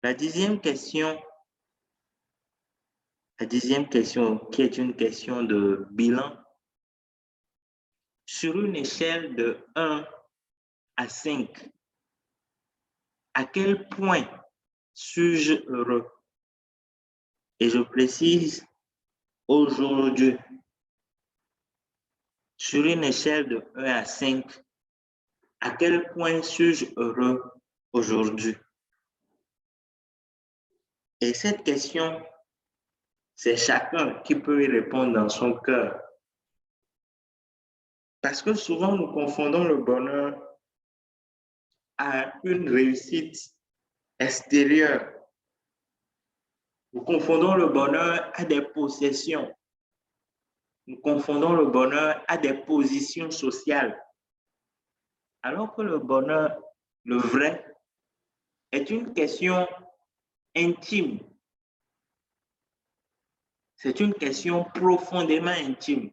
La dixième question, qui est une question de bilan, sur une échelle de 1 à 5, à quel point suis-je heureux? Et je précise, aujourd'hui, sur une échelle de 1 à 5, à quel point suis-je heureux aujourd'hui? Et cette question, c'est chacun qui peut y répondre dans son cœur. Parce que souvent, nous confondons le bonheur à une réussite extérieure. Nous confondons le bonheur à des possessions. Nous confondons le bonheur à des positions sociales. Alors que le bonheur, le vrai, est une question intime. C'est une question profondément intime.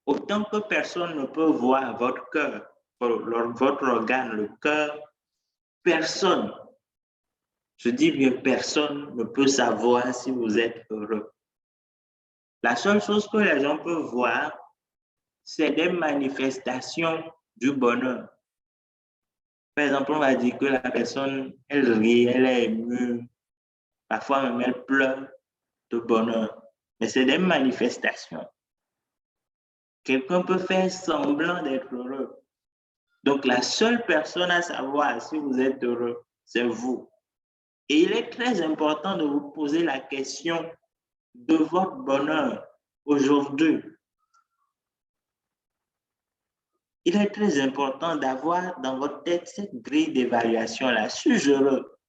Autant que personne ne peut voir votre cœur, votre organe, le cœur, personne, je dis bien personne, ne peut savoir si vous êtes heureux. La seule chose que les gens peuvent voir, c'est des manifestations du bonheur. Par exemple, on va dire que la personne, elle rit, elle est émue, parfois même elle pleure de bonheur. Mais c'est des manifestations. Quelqu'un peut faire semblant d'être heureux. Donc, la seule personne à savoir si vous êtes heureux, c'est vous. Et il est très important de vous poser la question de votre bonheur aujourd'hui. Il est très important d'avoir dans votre tête cette grille d'évaluation-là. Suis-je heureux?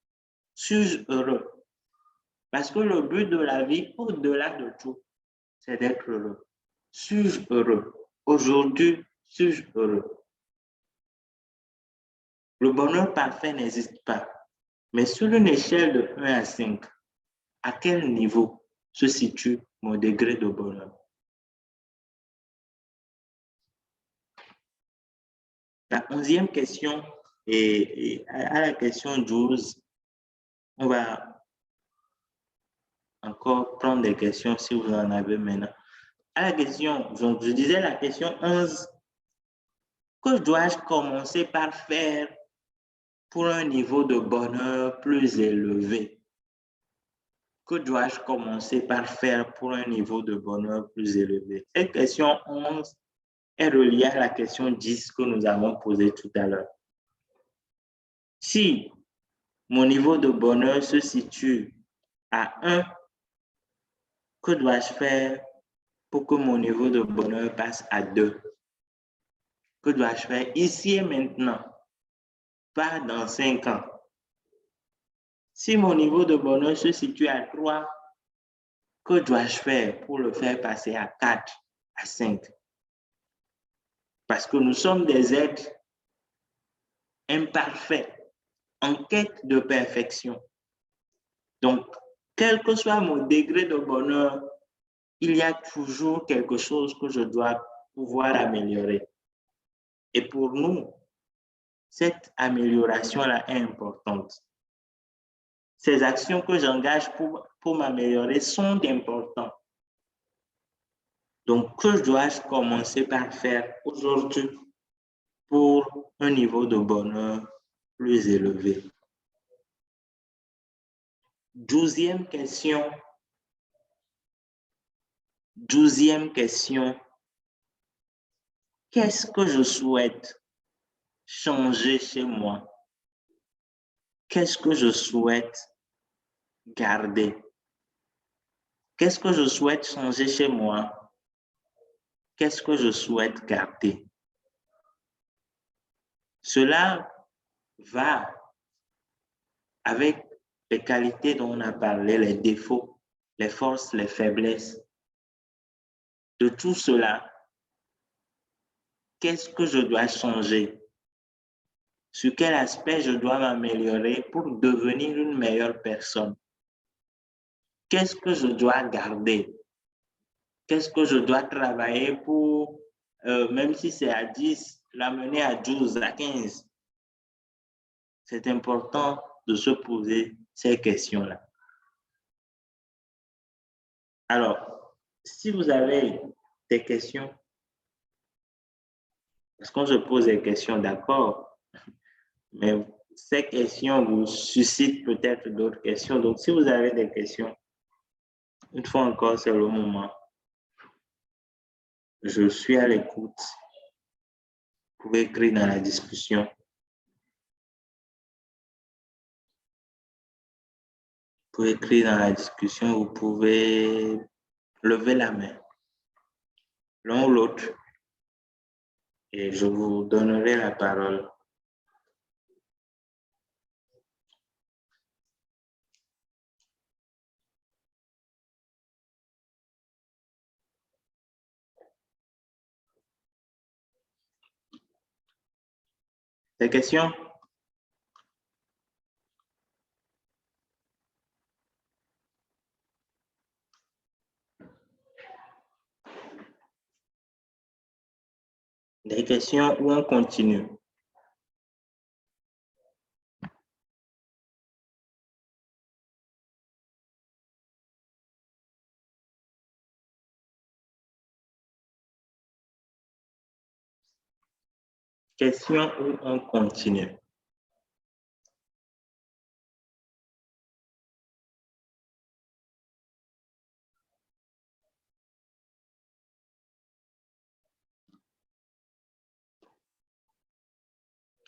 Suis-je heureux? Parce que le but de la vie, au-delà de tout, c'est d'être heureux. Suis-je heureux? Aujourd'hui, suis-je heureux? Le bonheur parfait n'existe pas. Mais sur une échelle de 1 à 5, à quel niveau se situe mon degré de bonheur? La 11e question, et à la question 12, on va encore prendre des questions si vous en avez maintenant. À la question, donc je disais la question 11, que dois-je commencer par faire pour un niveau de bonheur plus élevé? Que dois-je commencer par faire pour un niveau de bonheur plus élevé? Cette question 11 est reliée à la question 10 que nous avons posée tout à l'heure. Si mon niveau de bonheur se situe à 1, que dois-je faire pour que mon niveau de bonheur passe à 2? Que dois-je faire ici et maintenant, pas dans 5 ans? Si mon niveau de bonheur se situe à 3, que dois-je faire pour le faire passer à 4, à 5? Parce que nous sommes des êtres imparfaits, en quête de perfection. Donc, quel que soit mon degré de bonheur, il y a toujours quelque chose que je dois pouvoir améliorer. Et pour nous, cette amélioration-là est importante. Ces actions que j'engage pour m'améliorer sont importantes. Donc, que dois-je commencer par faire aujourd'hui pour un niveau de bonheur plus élevé? 12e question. 12e question. Qu'est-ce que je souhaite changer chez moi? Qu'est-ce que je souhaite garder? Qu'est-ce que je souhaite changer chez moi? Qu'est-ce que je souhaite garder? Cela va avec les qualités dont on a parlé, les défauts, les forces, les faiblesses. De tout cela, qu'est-ce que je dois changer? Sur quel aspect je dois m'améliorer pour devenir une meilleure personne? Qu'est-ce que je dois garder? Qu'est-ce que je dois travailler pour, même si c'est à 10, l'amener à 12, à 15? C'est important de se poser ces questions-là. Alors, si vous avez des questions, parce qu'on se pose des questions, d'accord, mais ces questions vous suscitent peut-être d'autres questions. Donc, si vous avez des questions, une fois encore, c'est le moment. Je suis à l'écoute. Vous pouvez écrire dans la discussion. Vous pouvez écrire dans la discussion, vous pouvez lever la main, l'un ou l'autre, et je vous donnerai la parole. Des questions? Des questions ou on continue? Question ou on continue?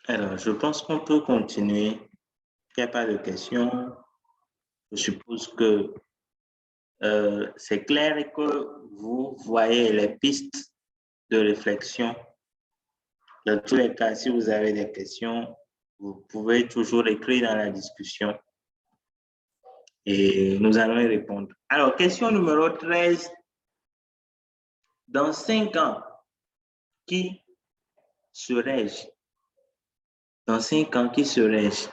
Alors, je pense qu'on peut continuer. Il n'y a pas de questions. Je suppose que c'est clair et que vous voyez les pistes de réflexion. Dans tous les cas, si vous avez des questions, vous pouvez toujours écrire dans la discussion et nous allons y répondre. Alors, question numéro 13. Dans 5 ans, qui serais-je? Dans 5 ans, qui serais-je?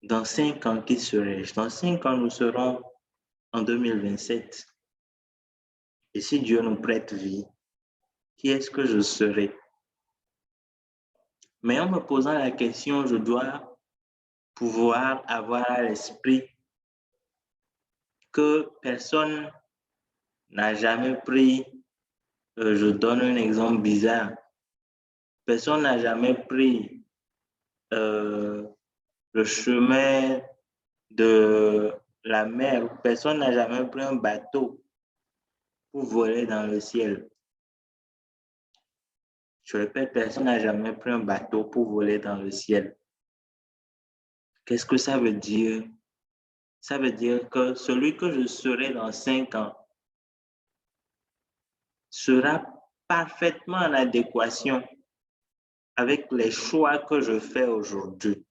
Dans 5 ans, qui serais-je? Dans 5 ans, nous serons en 2027. Et si Dieu nous prête vie, qui est-ce que je serai? Mais en me posant la question, je dois pouvoir avoir à l'esprit que personne n'a jamais pris, je donne un exemple bizarre, personne n'a jamais pris le chemin de la mer, personne n'a jamais pris un bateau pour voler dans le ciel. Je répète, personne n'a jamais pris un bateau pour voler dans le ciel. Qu'est-ce que ça veut dire? Ça veut dire que celui que je serai dans 5 ans sera parfaitement en adéquation avec les choix que je fais aujourd'hui.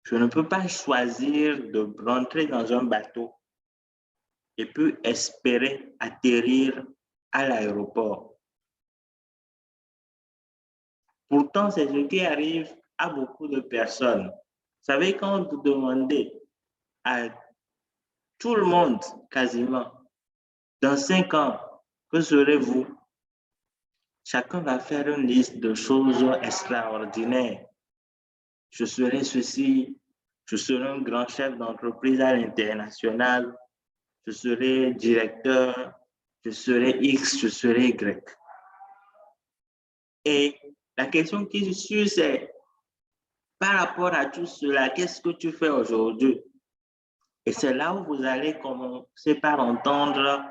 Je ne peux pas choisir de rentrer dans un bateau et puis espérer atterrir à l'aéroport. Pourtant, c'est ce qui arrive à beaucoup de personnes. Vous savez, quand vous demandez à tout le monde, quasiment, dans 5 ans, que serez-vous? Chacun va faire une liste de choses extraordinaires. Je serai ceci, je serai un grand chef d'entreprise à l'international, je serai directeur, je serai X, je serai Y. Et la question qui suit, c'est Par rapport à tout cela, qu'est-ce que tu fais aujourd'hui? Et c'est là où vous allez commencer par entendre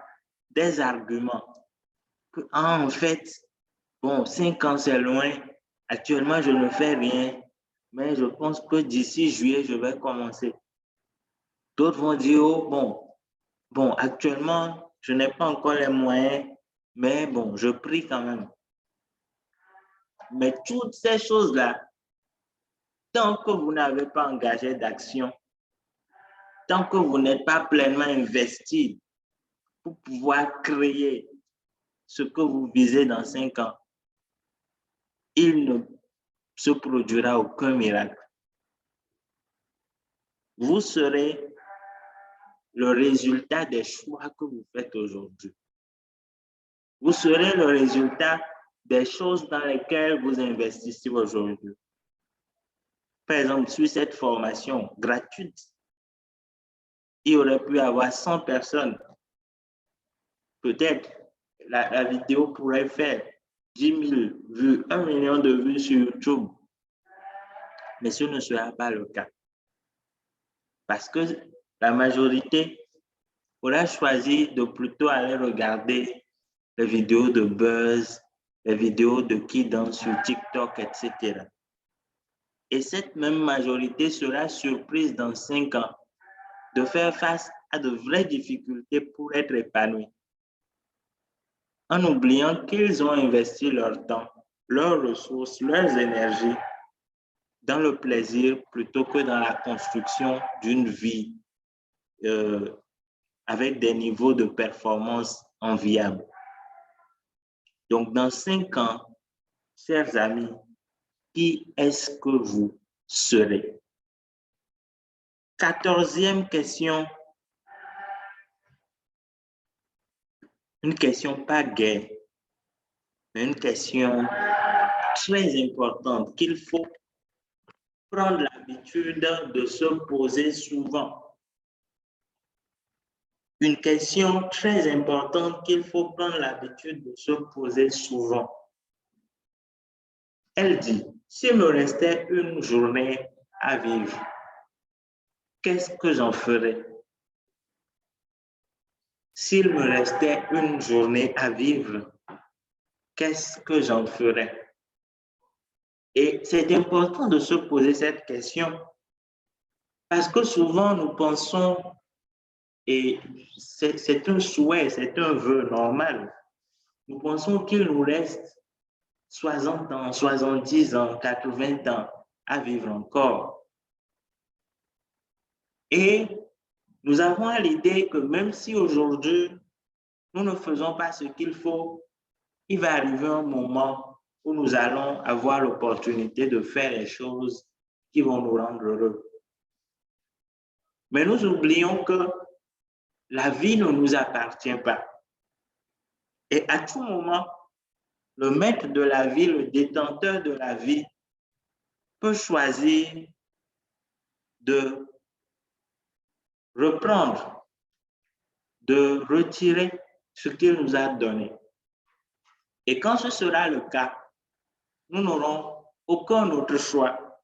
des arguments. Que, ah, en fait, bon, 5 ans, c'est loin. Actuellement, je ne fais rien. Mais je pense que d'ici juillet, je vais commencer. D'autres vont dire, oh, bon, actuellement, je n'ai pas encore les moyens, mais bon, je prie quand même. Mais toutes ces choses-là, tant que vous n'avez pas engagé d'action, tant que vous n'êtes pas pleinement investi pour pouvoir créer ce que vous visez dans 5 ans, il ne se produira aucun miracle. Vous serez le résultat des choix que vous faites aujourd'hui. Vous serez le résultat des choses dans lesquelles vous investissez aujourd'hui. Par exemple, sur cette formation gratuite, il aurait pu y avoir 100 personnes. Peut-être la vidéo pourrait faire 10 000 vues, 1 million de vues sur YouTube. Mais ce ne sera pas le cas. Parce que la majorité aura choisi de plutôt aller regarder les vidéos de buzz, les vidéos de qui dansent sur TikTok, etc. Et cette même majorité sera surprise dans 5 ans de faire face à de vraies difficultés pour être épanouie, en oubliant qu'ils ont investi leur temps, leurs ressources, leurs énergies dans le plaisir plutôt que dans la construction d'une vie avec des niveaux de performance enviables. Donc, dans 5 ans, chers amis, qui est-ce que vous serez? 14e question, une question pas gaie, mais une question très importante qu'il faut prendre l'habitude de se poser souvent. Une question très importante qu'il faut prendre l'habitude de se poser souvent. Elle dit, s'il me restait une journée à vivre, qu'est-ce que j'en ferais? S'il me restait une journée à vivre, qu'est-ce que j'en ferais? Et c'est important de se poser cette question parce que souvent nous pensons, et c'est un souhait, c'est un vœu normal, nous pensons qu'il nous reste 60 ans, 70 ans, 80 ans à vivre encore. Et nous avons l'idée que même si aujourd'hui, nous ne faisons pas ce qu'il faut, il va arriver un moment où nous allons avoir l'opportunité de faire les choses qui vont nous rendre heureux. Mais nous oublions que la vie ne nous appartient pas. Et à tout moment, le maître de la vie, le détenteur de la vie, peut choisir de reprendre, de retirer ce qu'il nous a donné. Et quand ce sera le cas, nous n'aurons aucun autre choix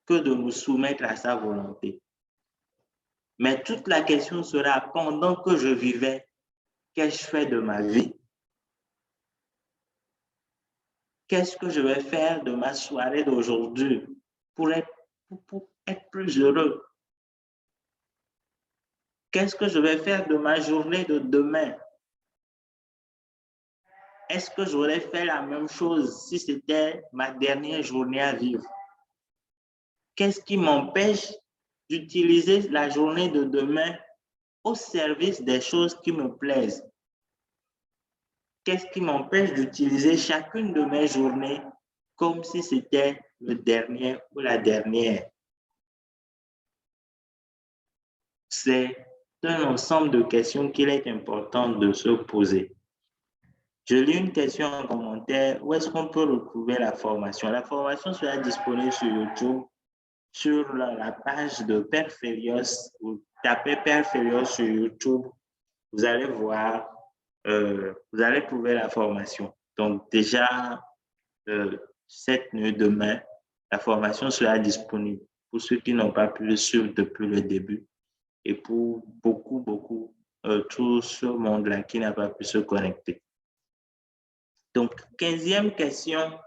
que de nous soumettre à sa volonté. Mais toute la question sera, pendant que je vivais, qu'ai-je fait de ma vie? Qu'est-ce que je vais faire de ma soirée d'aujourd'hui pour être plus heureux? Qu'est-ce que je vais faire de ma journée de demain? Est-ce que j'aurais fait la même chose si c'était ma dernière journée à vivre? Qu'est-ce qui m'empêche d'utiliser la journée de demain au service des choses qui me plaisent? Qu'est-ce qui m'empêche d'utiliser chacune de mes journées comme si c'était le dernier ou la dernière? C'est un ensemble de questions qu'il est important de se poser. Je lis une question en commentaire. Où est-ce qu'on peut retrouver la formation? La formation sera disponible sur YouTube, sur la page de Père Felios. Vous tapez Père Felios sur YouTube, vous allez voir, vous allez trouver la formation. Donc déjà, cette nuit, demain, La formation sera disponible pour ceux qui n'ont pas pu le suivre depuis le début et pour beaucoup, tout ce monde-là qui n'a pas pu se connecter. Donc, 15e question.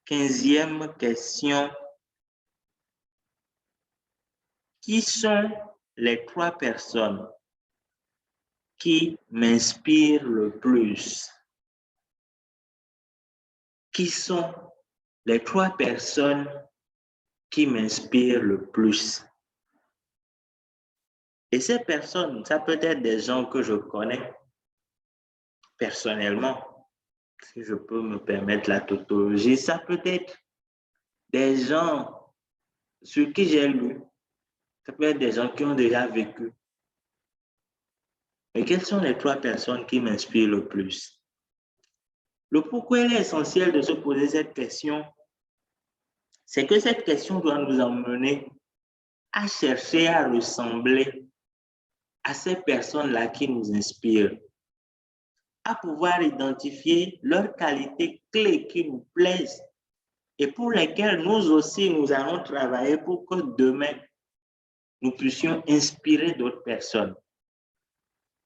15e question. Qui sont les 3 personnes qui m'inspirent le plus? Qui sont les 3 personnes qui m'inspirent le plus? Et ces personnes, ça peut être des gens que je connais personnellement, si je peux me permettre la tautologie. Ça peut être des gens sur qui j'ai lu. Ça peut être des gens qui ont déjà vécu. Mais quelles sont les 3 personnes qui m'inspirent le plus? Le pourquoi il est essentiel de se poser cette question, c'est que cette question doit nous emmener à chercher à ressembler à ces personnes-là qui nous inspirent, à pouvoir identifier leurs qualités clés qui nous plaisent et pour lesquelles nous aussi, nous allons travailler pour que demain, nous puissions inspirer d'autres personnes.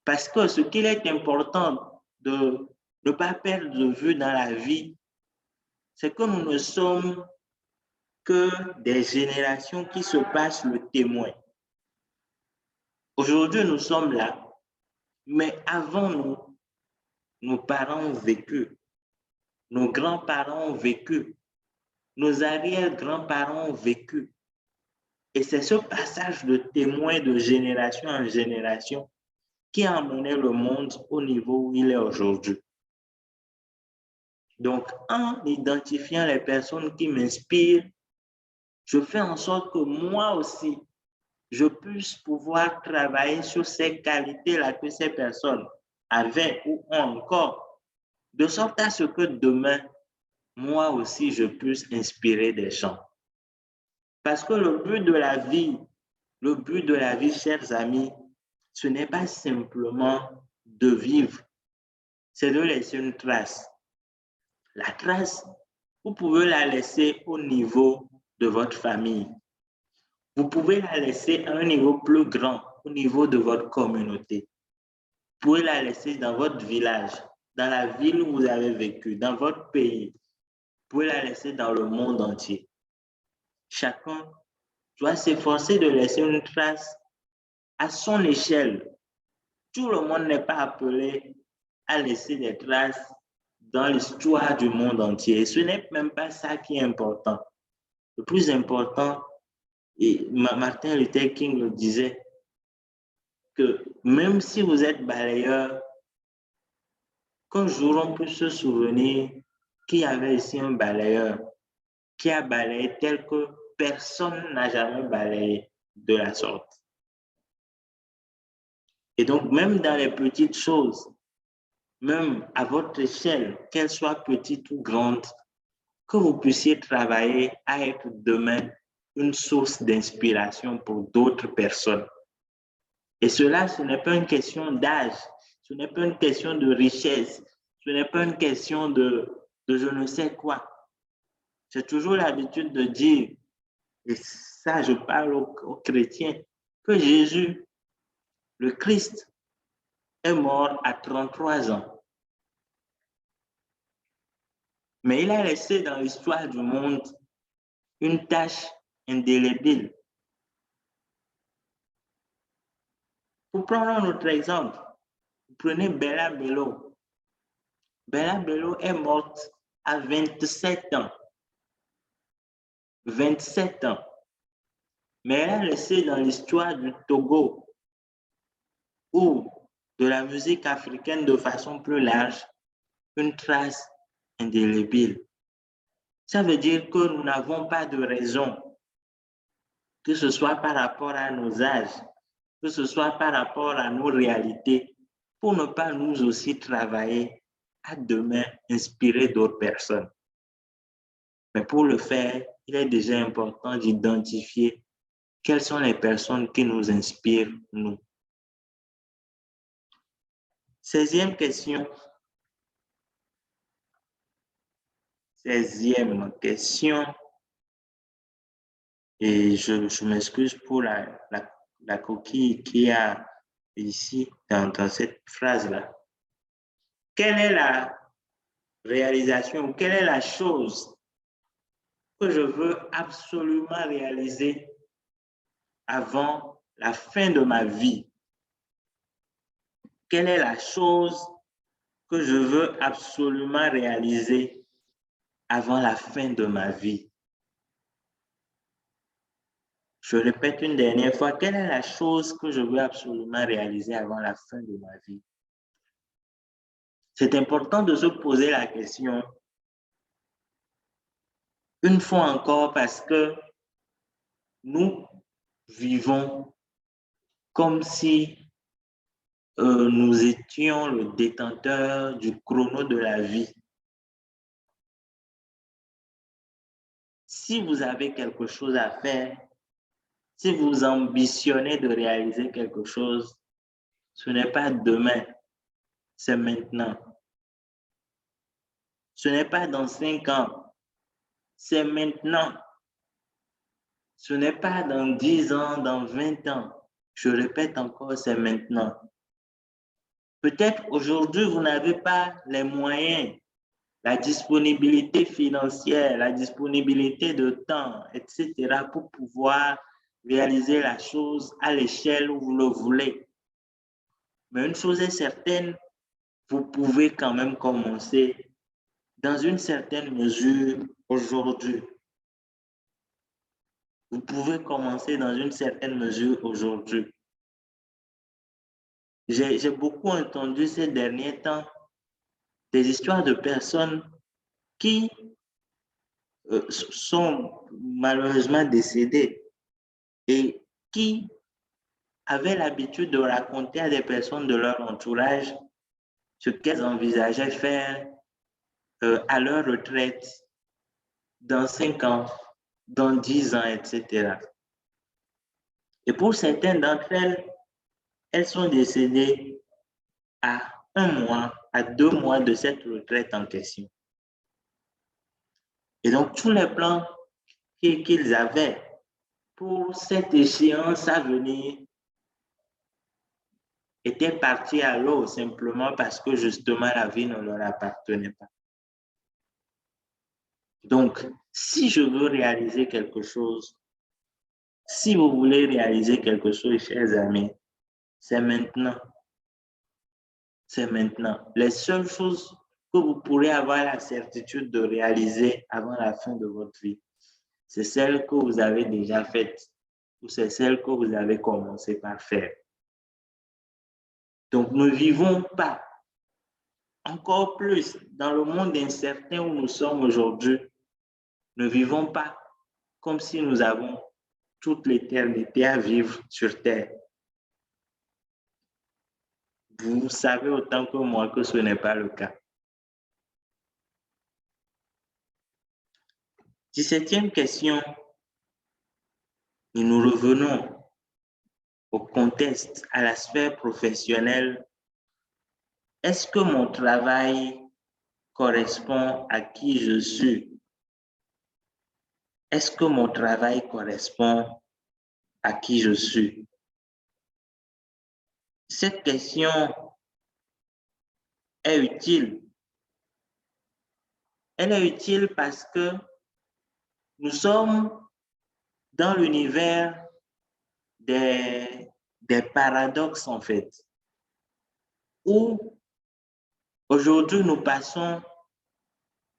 Parce que ce qu'il est important de ne pas perdre de vue dans la vie, c'est que nous ne sommes que des générations qui se passent le témoin. Aujourd'hui, nous sommes là, mais avant nous, nos parents ont vécu, nos grands-parents ont vécu, nos arrière-grands-parents ont vécu. Et c'est ce passage de témoin de génération en génération qui a amené le monde au niveau où il est aujourd'hui. Donc, en identifiant les personnes qui m'inspirent, je fais en sorte que moi aussi, je puisse pouvoir travailler sur ces qualités-là que ces personnes avaient ou ont encore, de sorte à ce que demain, moi aussi, je puisse inspirer des gens. Parce que le but de la vie, chers amis, ce n'est pas simplement de vivre, c'est de laisser une trace. La trace, vous pouvez la laisser au niveau de votre famille. Vous pouvez la laisser à un niveau plus grand, au niveau de votre communauté. Vous pouvez la laisser dans votre village, dans la ville où vous avez vécu, dans votre pays. Vous pouvez la laisser dans le monde entier. Chacun doit s'efforcer de laisser une trace à son échelle. Tout le monde n'est pas appelé à laisser des traces dans l'histoire du monde entier. Et ce n'est même pas ça qui est important. Le plus important, et Martin Luther King le disait, que même si vous êtes balayeur, qu'un jour on peut se souvenir qu'il y avait ici un balayeur qui a balayé tel que personne n'a jamais balayé de la sorte. Et donc, même dans les petites choses, même à votre échelle, qu'elles soient petites ou grandes, que vous puissiez travailler à être demain une source d'inspiration pour d'autres personnes. Et cela, ce n'est pas une question d'âge, ce n'est pas une question de richesse, ce n'est pas une question de je ne sais quoi. J'ai toujours l'habitude de dire, et ça je parle aux chrétiens, que Jésus, le Christ, est mort à 33 ans. Mais il a laissé dans l'histoire du monde une tâche indélébile. Pour prendre un autre exemple, prenez Bella Bello. Bella Bello est morte à 27 ans. 27 ans. Mais elle a laissé dans l'histoire du Togo ou de la musique africaine de façon plus large une trace indélébile. Ça veut dire que nous n'avons pas de raison, que ce soit par rapport à nos âges, que ce soit par rapport à nos réalités, pour ne pas nous aussi travailler à demain inspirer d'autres personnes. Mais pour le faire, il est déjà important d'identifier quelles sont les personnes qui nous inspirent, nous. 16e question. 16e question. Et je m'excuse pour la coquille qu'il y a ici dans cette phrase-là. Quelle est la réalisation, quelle est la chose que je veux absolument réaliser avant la fin de ma vie? Quelle est la chose que je veux absolument réaliser avant la fin de ma vie? Je répète une dernière fois, quelle est la chose que je veux absolument réaliser avant la fin de ma vie? C'est important de se poser la question une fois encore parce que nous vivons comme si nous étions le détenteur du chrono de la vie. Si vous avez quelque chose à faire, si vous ambitionnez de réaliser quelque chose, ce n'est pas demain, c'est maintenant. Ce n'est pas dans 5 ans, c'est maintenant. Ce n'est pas dans 10 ans, dans 20 ans. Je répète encore, c'est maintenant. Peut-être aujourd'hui, vous n'avez pas les moyens, la disponibilité financière, la disponibilité de temps, etc. pour pouvoir réaliser la chose à l'échelle où vous le voulez. Mais une chose est certaine, vous pouvez quand même commencer dans une certaine mesure aujourd'hui. Vous pouvez commencer dans une certaine mesure aujourd'hui. J'ai beaucoup entendu ces derniers temps des histoires de personnes qui sont malheureusement décédées et qui avaient l'habitude de raconter à des personnes de leur entourage ce qu'elles envisageaient faire à leur retraite dans 5 ans, dans 10 ans, etc. Et pour certaines d'entre elles, elles sont décédées à 1 mois, à 2 mois de cette retraite en question. Et donc, tous les plans qu'ils avaient pour cette échéance à venir étaient partis à l'eau simplement parce que justement la vie ne leur appartenait pas. Donc, si je veux réaliser quelque chose, si vous voulez réaliser quelque chose, chers amis, c'est maintenant. C'est maintenant. Les seules choses que vous pourrez avoir la certitude de réaliser avant la fin de votre vie, c'est celles que vous avez déjà faites ou c'est celles que vous avez commencé par faire. Donc, ne vivons pas encore plus dans le monde incertain où nous sommes aujourd'hui. Ne vivons pas comme si nous avons toute l'éternité à vivre sur terre. Vous savez autant que moi que ce n'est pas le cas. 17e question. Et nous revenons au contexte, à la sphère professionnelle. Est-ce que mon travail correspond à qui je suis? Est-ce que mon travail correspond à qui je suis? Cette question est utile. Elle est utile parce que nous sommes dans l'univers des paradoxes, en fait, où aujourd'hui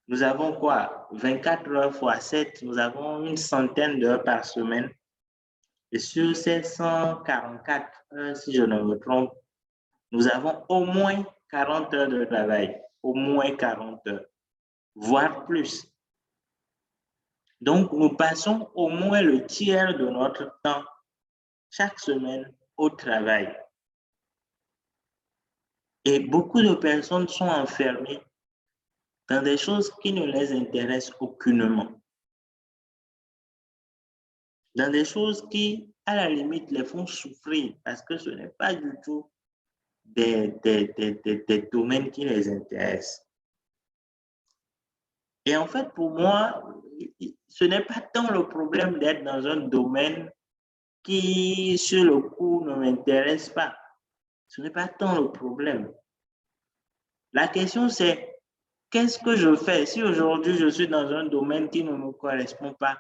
nous avons quoi? 24 heures fois 7, nous avons une centaine d'heures par semaine. Et sur ces 144 heures, si je ne me trompe, nous avons au moins 40 heures de travail, au moins 40 heures, voire plus. Donc, nous passons au moins le tiers de notre temps chaque semaine au travail. Et beaucoup de personnes sont enfermées dans des choses qui ne les intéressent aucunement. Dans des choses qui, à la limite, les font souffrir parce que ce n'est pas du tout des domaines qui les intéressent. Et en fait, pour moi, ce n'est pas tant le problème d'être dans un domaine qui, sur le coup, ne m'intéresse pas. Ce n'est pas tant le problème. La question, c'est qu'est-ce que je fais? Si aujourd'hui, je suis dans un domaine qui ne me correspond pas,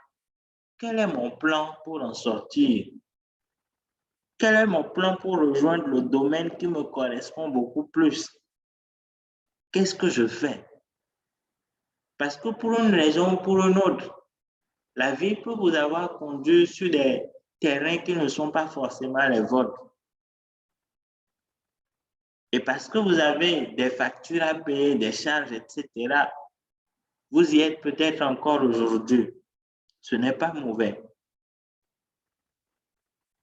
quel est mon plan pour en sortir? Quel est mon plan pour rejoindre le domaine qui me correspond beaucoup plus? Qu'est-ce que je fais? Parce que pour une raison ou pour une autre, la vie peut vous avoir conduit sur des terrains qui ne sont pas forcément les vôtres. Et parce que vous avez des factures à payer, des charges, etc., vous y êtes peut-être encore aujourd'hui. Ce n'est pas mauvais.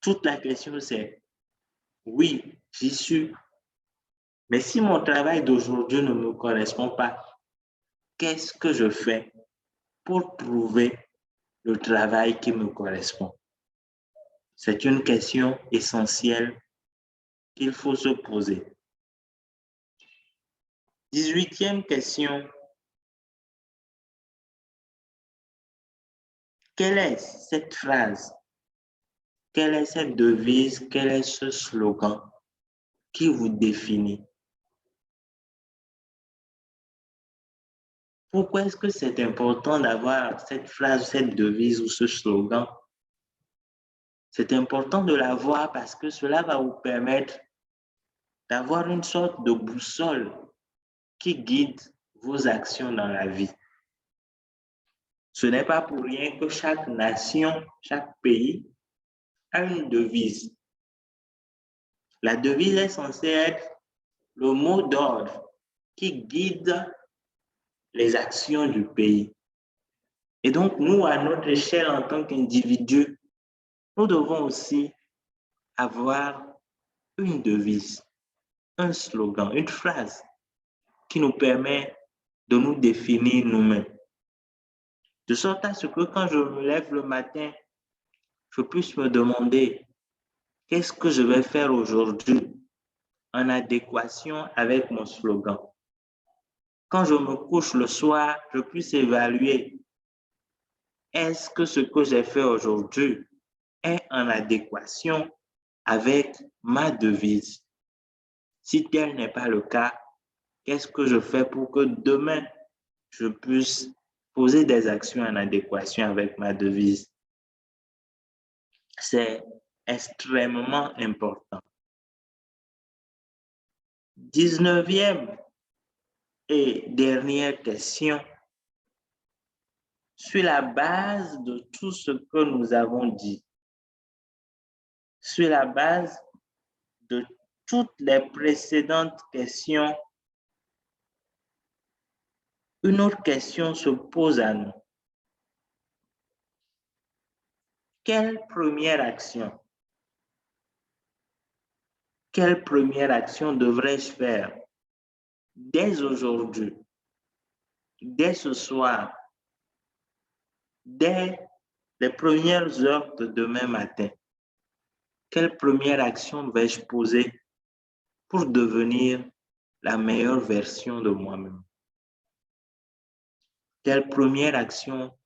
Toute la question, c'est, oui, j'y suis. Mais si mon travail d'aujourd'hui ne me correspond pas, qu'est-ce que je fais pour trouver le travail qui me correspond? C'est une question essentielle qu'il faut se poser. 18e question. Quelle est cette phrase? Quelle est cette devise? Quel est ce slogan qui vous définit? Pourquoi est-ce que c'est important d'avoir cette phrase, cette devise ou ce slogan? C'est important de l'avoir parce que cela va vous permettre d'avoir une sorte de boussole qui guide vos actions dans la vie. Ce n'est pas pour rien que chaque nation, chaque pays a une devise. La devise est censée être le mot d'ordre qui guide les actions du pays. Et donc, nous, à notre échelle, en tant qu'individus, nous devons aussi avoir une devise, un slogan, une phrase qui nous permet de nous définir nous-mêmes. De sorte à ce que quand je me lève le matin, je puisse me demander qu'est-ce que je vais faire aujourd'hui en adéquation avec mon slogan. Quand je me couche le soir, je puisse évaluer est-ce que ce que j'ai fait aujourd'hui est en adéquation avec ma devise? Si tel n'est pas le cas, qu'est-ce que je fais pour que demain, je puisse poser des actions en adéquation avec ma devise? C'est extrêmement important. 19e et dernière question. Sur la base de tout ce que nous avons dit, sur la base de toutes les précédentes questions, une autre question se pose à nous. Quelle première action devrais-je faire dès aujourd'hui, dès ce soir, dès les premières heures de demain matin? Quelle première action vais-je poser pour devenir la meilleure version de moi-même? Quelle première action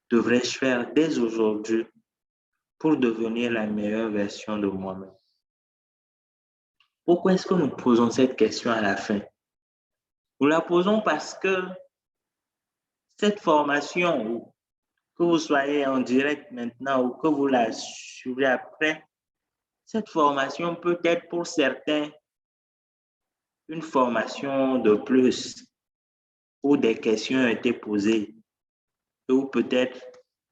devrais-je faire dès aujourd'hui pour devenir la meilleure version de moi-même? Pourquoi est-ce que nous posons cette question à la fin? Nous la posons parce que cette formation, que vous soyez en direct maintenant ou que vous la suivez après, cette formation peut être pour certains une formation de plus où des questions ont été posées ou peut-être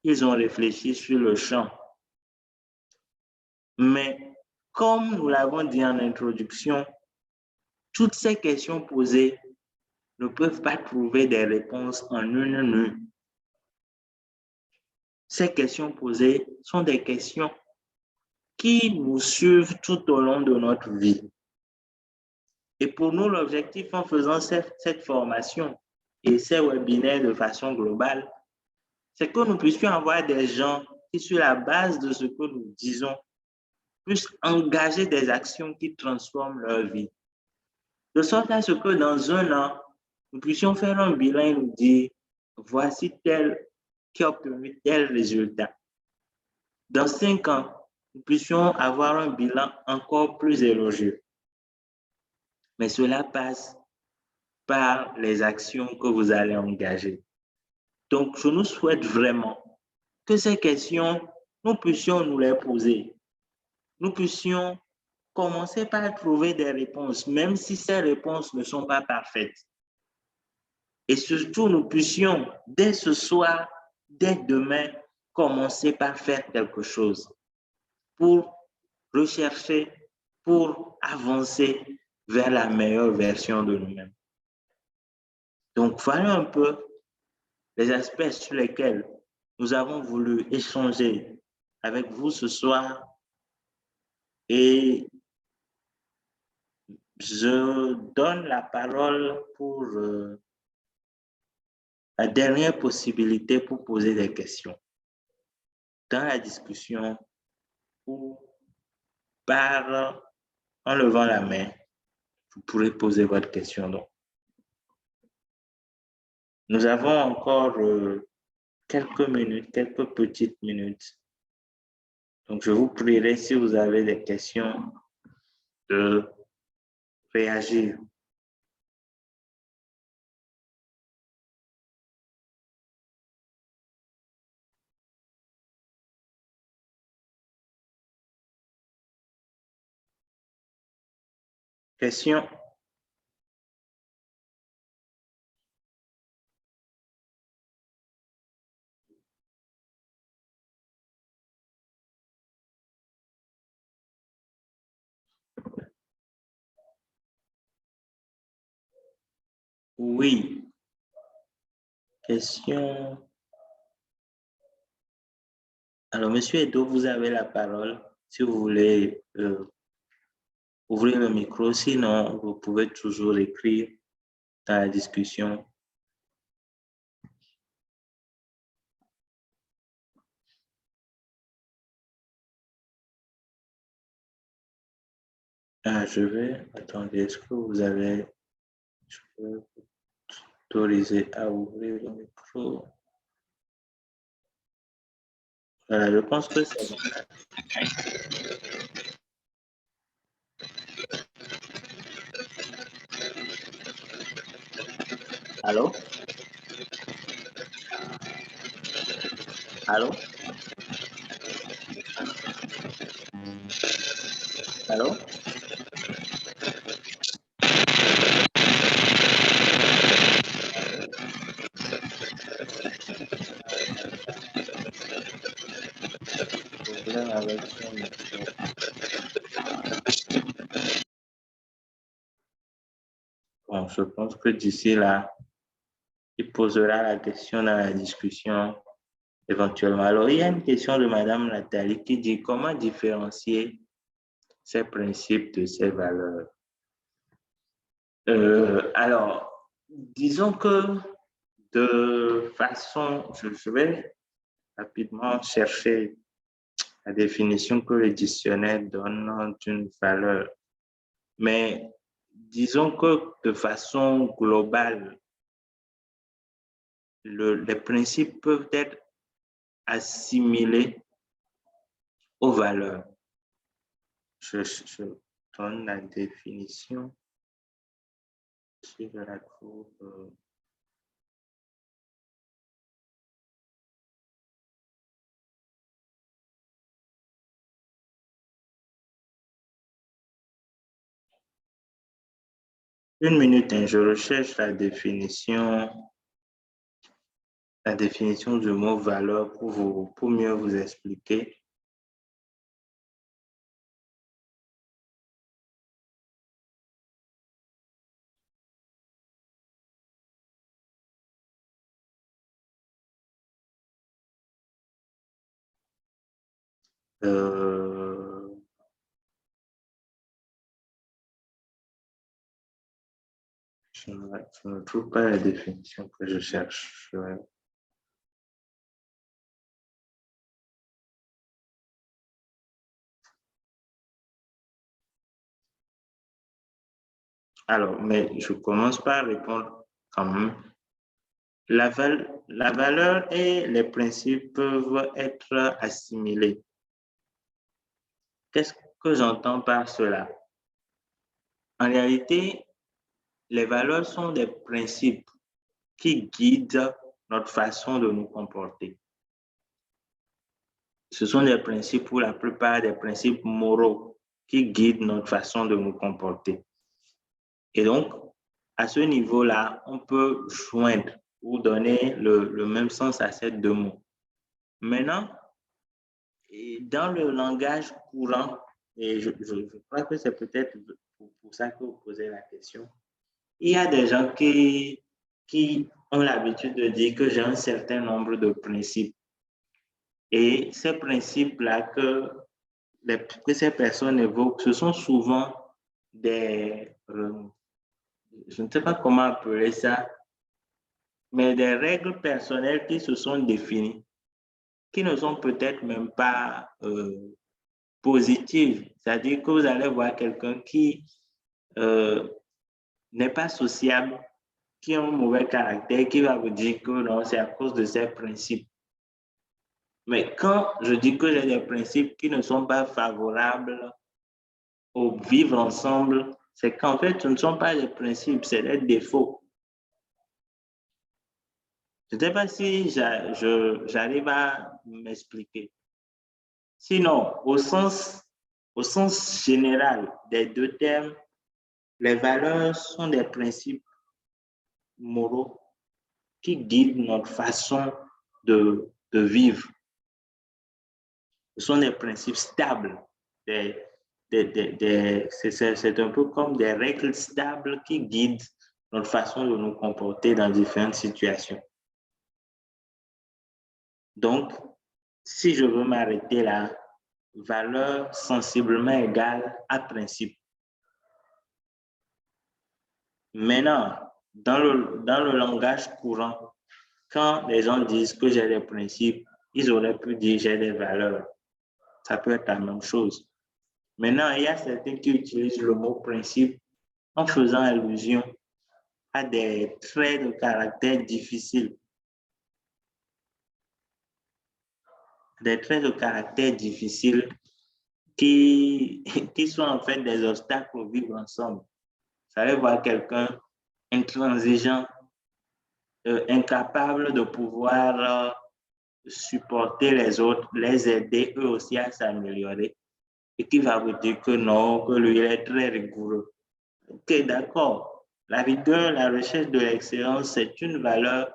ils ont réfléchi sur le champ. Mais comme nous l'avons dit en introduction, toutes ces questions posées ne peuvent pas trouver des réponses en une nuit. Ces questions posées sont des questions qui nous suivent tout au long de notre vie. Et pour nous, l'objectif en faisant cette formation et ces webinaires de façon globale, c'est que nous puissions avoir des gens qui, sur la base de ce que nous disons, puissent engager des actions qui transforment leur vie. De sorte à ce que dans un an, nous puissions faire un bilan et nous dire, voici tel qui a obtenu tel résultat. Dans 5 ans, nous puissions avoir un bilan encore plus élogieux. Mais cela passe par les actions que vous allez engager. Donc, je nous souhaite vraiment que ces questions, nous puissions nous les poser. Nous puissions commencer par trouver des réponses, même si ces réponses ne sont pas parfaites. Et surtout, nous puissions, dès ce soir, dès demain, commencer par faire quelque chose pour rechercher, pour avancer vers la meilleure version de nous-mêmes. Donc, voilà un peu les aspects sur lesquels nous avons voulu échanger avec vous ce soir. Et je donne la parole pour la dernière possibilité pour poser des questions dans la discussion ou en levant la main. Vous pourrez poser votre question. Donc, nous avons encore quelques minutes, quelques petites minutes. Donc, je vous prierai, si vous avez des questions, de réagir. Questions? Oui. Question. Alors, Monsieur Edo, vous avez la parole. Si vous voulez ouvrir le micro, sinon, vous pouvez toujours écrire dans la discussion. Ah, attendez, est-ce que vous avez, je peux vous autoriser à ouvrir le micro? Voilà, je pense que c'est bon. Allô? Allô? Allô? Problème avec son micro. Bon, je pense que d'ici là, il posera la question dans la discussion éventuellement. Alors, il y a une question de Madame Nathalie qui dit comment différencier ces principes de ces valeurs. Alors, disons que de façon, je vais rapidement chercher la définition que le dictionnaire donne d'une valeur. Mais disons que de façon globale, les principes peuvent être assimilés aux valeurs. Je donne la définition. Si je la trouve. Une minute, hein, je recherche la définition du mot valeur pour mieux vous expliquer. Je ne trouve pas la définition que je cherche. Alors, mais je commence par répondre quand même. La valeur et les principes peuvent être assimilés. Qu'est-ce que j'entends par cela? En réalité, les valeurs sont des principes qui guident notre façon de nous comporter. Ce sont des principes, pour la plupart, des principes moraux qui guident notre façon de nous comporter. Et donc, à ce niveau-là, on peut joindre ou donner le même sens à ces deux mots. Maintenant, dans le langage courant, et je crois que c'est peut-être pour ça que vous posez la question, il y a des gens qui ont l'habitude de dire que j'ai un certain nombre de principes. Et ces principes-là que ces personnes évoquent, ce sont souvent des, je ne sais pas comment appeler ça, mais des règles personnelles qui se sont définies, qui ne sont peut-être même pas positives. C'est-à-dire que vous allez voir quelqu'un qui n'est pas sociable, qui a un mauvais caractère, qui va vous dire que non, c'est à cause de ses principes. Mais quand je dis que j'ai des principes qui ne sont pas favorables au vivre ensemble, c'est qu'en fait, ce ne sont pas des principes, c'est des défauts. Je ne sais pas si j'arrive à m'expliquer. Sinon, au sens général des deux termes, les valeurs sont des principes moraux qui guident notre façon de vivre. Ce sont des principes stables. C'est un peu comme des règles stables qui guident notre façon de nous comporter dans différentes situations. Donc, si je veux m'arrêter là, valeur sensiblement égale à principe. Maintenant, dans le langage courant, quand les gens disent que j'ai des principes, ils auraient pu dire j'ai des valeurs. Ça peut être la même chose. Maintenant, il y a certains qui utilisent le mot principe en faisant allusion à des traits de caractère difficiles. Des traits de caractère difficiles qui sont en fait des obstacles au vivre ensemble. Vous allez voir quelqu'un intransigeant, incapable de pouvoir supporter les autres, les aider eux aussi à s'améliorer et qui va vous dire que non, que lui, il est très rigoureux. Ok, d'accord. La rigueur, la recherche de l'excellence, c'est une valeur,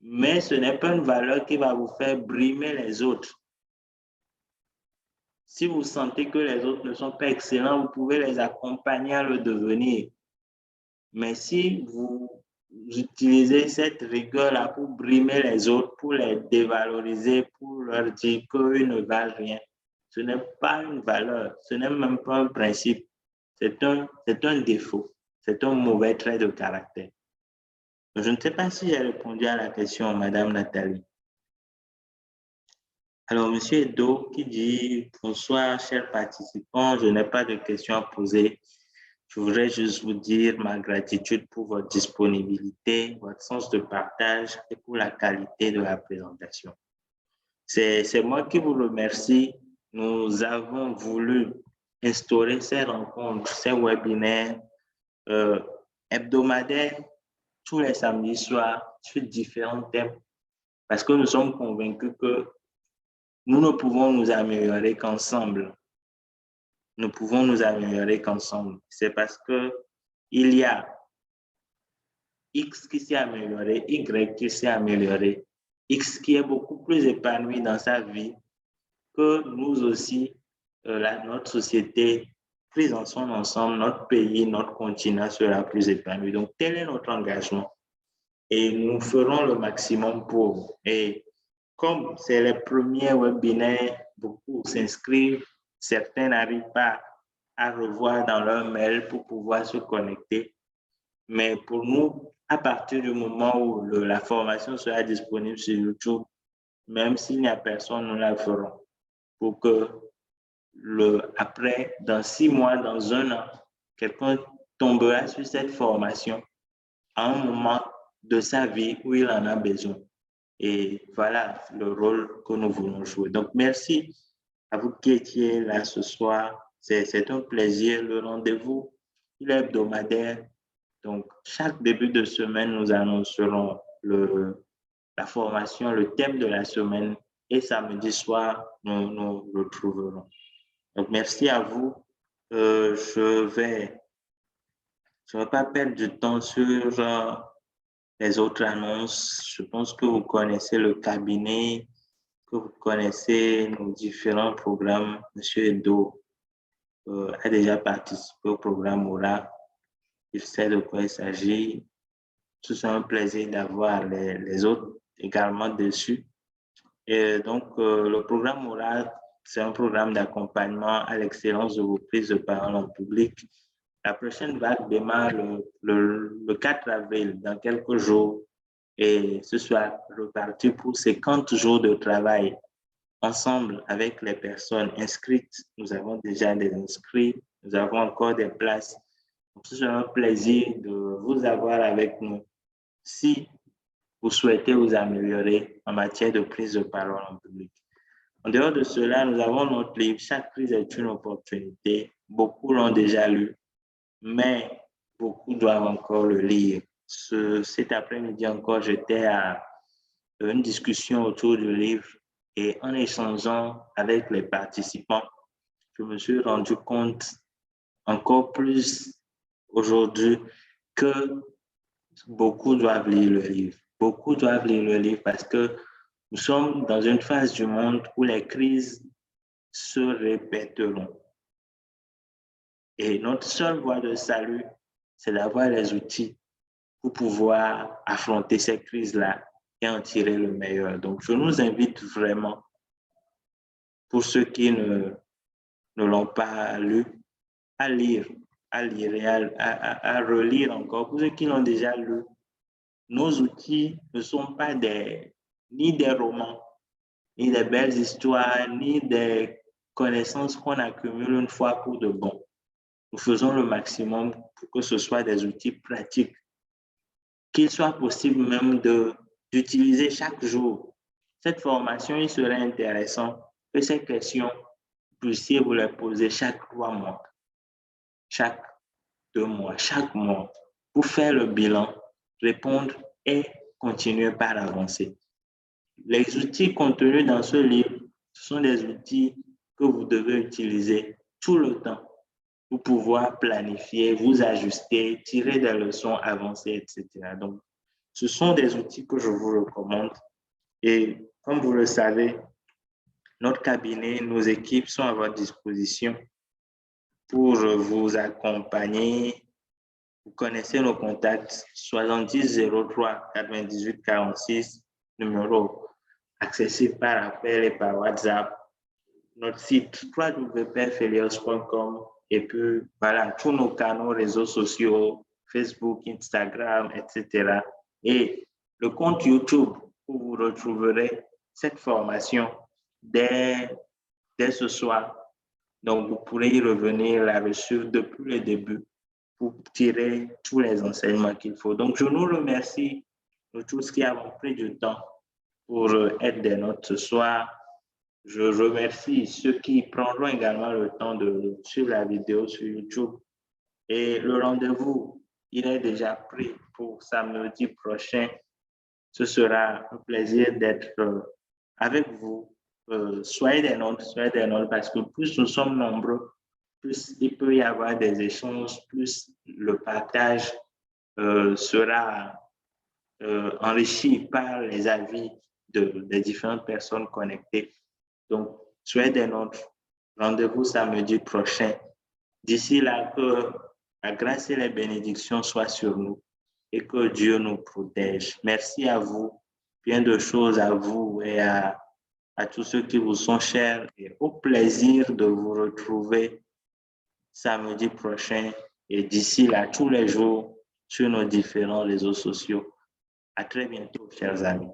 mais ce n'est pas une valeur qui va vous faire brimer les autres. Si vous sentez que les autres ne sont pas excellents, vous pouvez les accompagner à le devenir. Mais si vous utilisez cette rigueur-là pour brimer les autres, pour les dévaloriser, pour leur dire qu'ils ne valent rien, ce n'est pas une valeur, ce n'est même pas un principe. C'est un défaut, c'est un mauvais trait de caractère. Je ne sais pas si j'ai répondu à la question, Madame Nathalie. Alors, Monsieur Edo qui dit « Bonsoir, chers participants, je n'ai pas de questions à poser. Je voudrais juste vous dire ma gratitude pour votre disponibilité, votre sens de partage et pour la qualité de la présentation. C'est moi qui vous remercie. Nous avons voulu instaurer ces rencontres, ces webinaires hebdomadaires tous les samedis soirs sur différents thèmes parce que nous sommes convaincus que nous ne pouvons nous améliorer qu'ensemble. Nous pouvons nous améliorer qu'ensemble. C'est parce que il y a X qui s'est amélioré, Y qui s'est amélioré, X qui est beaucoup plus épanoui dans sa vie que nous aussi, notre société prise en son ensemble, notre pays, notre continent sera plus épanoui. Donc, tel est notre engagement. Et nous ferons le maximum pour. Et comme c'est les premiers webinaires, beaucoup s'inscrivent, certains n'arrivent pas à revoir dans leur mail pour pouvoir se connecter. Mais pour nous, à partir du moment où la formation sera disponible sur YouTube, même s'il n'y a personne, nous la ferons pour que après, dans 6 mois, dans 1 an, quelqu'un tombera sur cette formation à un moment de sa vie où il en a besoin. Et voilà le rôle que nous voulons jouer. Donc, merci à vous qui étiez là ce soir. C'est un plaisir. Le rendez-vous, il est hebdomadaire. Donc, chaque début de semaine, nous annoncerons la formation, le thème de la semaine. Et samedi soir, nous nous retrouverons. Donc, merci à vous. Je vais pas perdre du temps sur les autres annonces. Je pense que vous connaissez le cabinet, que vous connaissez nos différents programmes. Monsieur Edo a déjà participé au programme Aura. Il sait de quoi il s'agit. C'est un plaisir d'avoir les autres également dessus. Et donc, le programme Aura, c'est un programme d'accompagnement à l'excellence de vos prises de parole en public. La prochaine vague démarre le 4 avril, dans quelques jours, et ce sera reparti pour 50 jours de travail ensemble avec les personnes inscrites. Nous avons déjà des inscrits, nous avons encore des places. Ce sera un plaisir de vous avoir avec nous si vous souhaitez vous améliorer en matière de prise de parole en public. En dehors de cela, nous avons notre livre « Chaque crise est une opportunité ». Beaucoup l'ont déjà lu, mais beaucoup doivent encore le lire. Cet après-midi encore, j'étais à une discussion autour du livre et en échangeant avec les participants, je me suis rendu compte encore plus aujourd'hui que beaucoup doivent lire le livre. Beaucoup doivent lire le livre parce que nous sommes dans une phase du monde où les crises se répéteront. Et notre seule voie de salut, c'est d'avoir les outils pour pouvoir affronter ces crises-là et en tirer le meilleur. Donc, je nous invite vraiment, pour ceux qui ne l'ont pas lu, à lire et à relire encore. Pour ceux qui l'ont déjà lu, nos outils ne sont pas ni des romans, ni des belles histoires, ni des connaissances qu'on accumule une fois pour de bon. Nous faisons le maximum pour que ce soit des outils pratiques, qu'il soit possible même d'utiliser chaque jour. Cette formation, il serait intéressant que ces questions, vous puissiez vous les poser chaque 3 mois, chaque 2 mois, chaque mois, pour faire le bilan, répondre et continuer par avancer. Les outils contenus dans ce livre, ce sont des outils que vous devez utiliser tout le temps pour pouvoir planifier, vous ajuster, tirer des leçons, avancer, etc. Donc, ce sont des outils que je vous recommande. Et comme vous le savez, notre cabinet, nos équipes sont à votre disposition pour vous accompagner. Vous connaissez nos contacts 70 03 98 46, numéro accessible par appel et par WhatsApp. Notre site www.felios.com et puis voilà, tous nos canaux, réseaux sociaux, Facebook, Instagram, etc. Et le compte YouTube où vous retrouverez cette formation dès ce soir. Donc, vous pourrez y revenir, la reçu depuis le début pour tirer tous les enseignements qu'il faut. Donc, je nous remercie, nous tous qui avons pris du temps pour être des nôtres ce soir. Je remercie ceux qui prendront également le temps de suivre la vidéo sur YouTube. Et le rendez-vous, il est déjà pris pour samedi prochain. Ce sera un plaisir d'être avec vous. Soyez des nôtres parce que plus nous sommes nombreux, plus il peut y avoir des échanges, plus le partage sera enrichi par les avis des différentes personnes connectées. Donc, soyez des nôtres. Rendez-vous samedi prochain. D'ici là, que la grâce et les bénédictions soient sur nous et que Dieu nous protège. Merci à vous. Bien de choses à vous et à tous ceux qui vous sont chers et au plaisir de vous retrouver samedi prochain et d'ici là, tous les jours sur nos différents réseaux sociaux. À très bientôt, chers amis.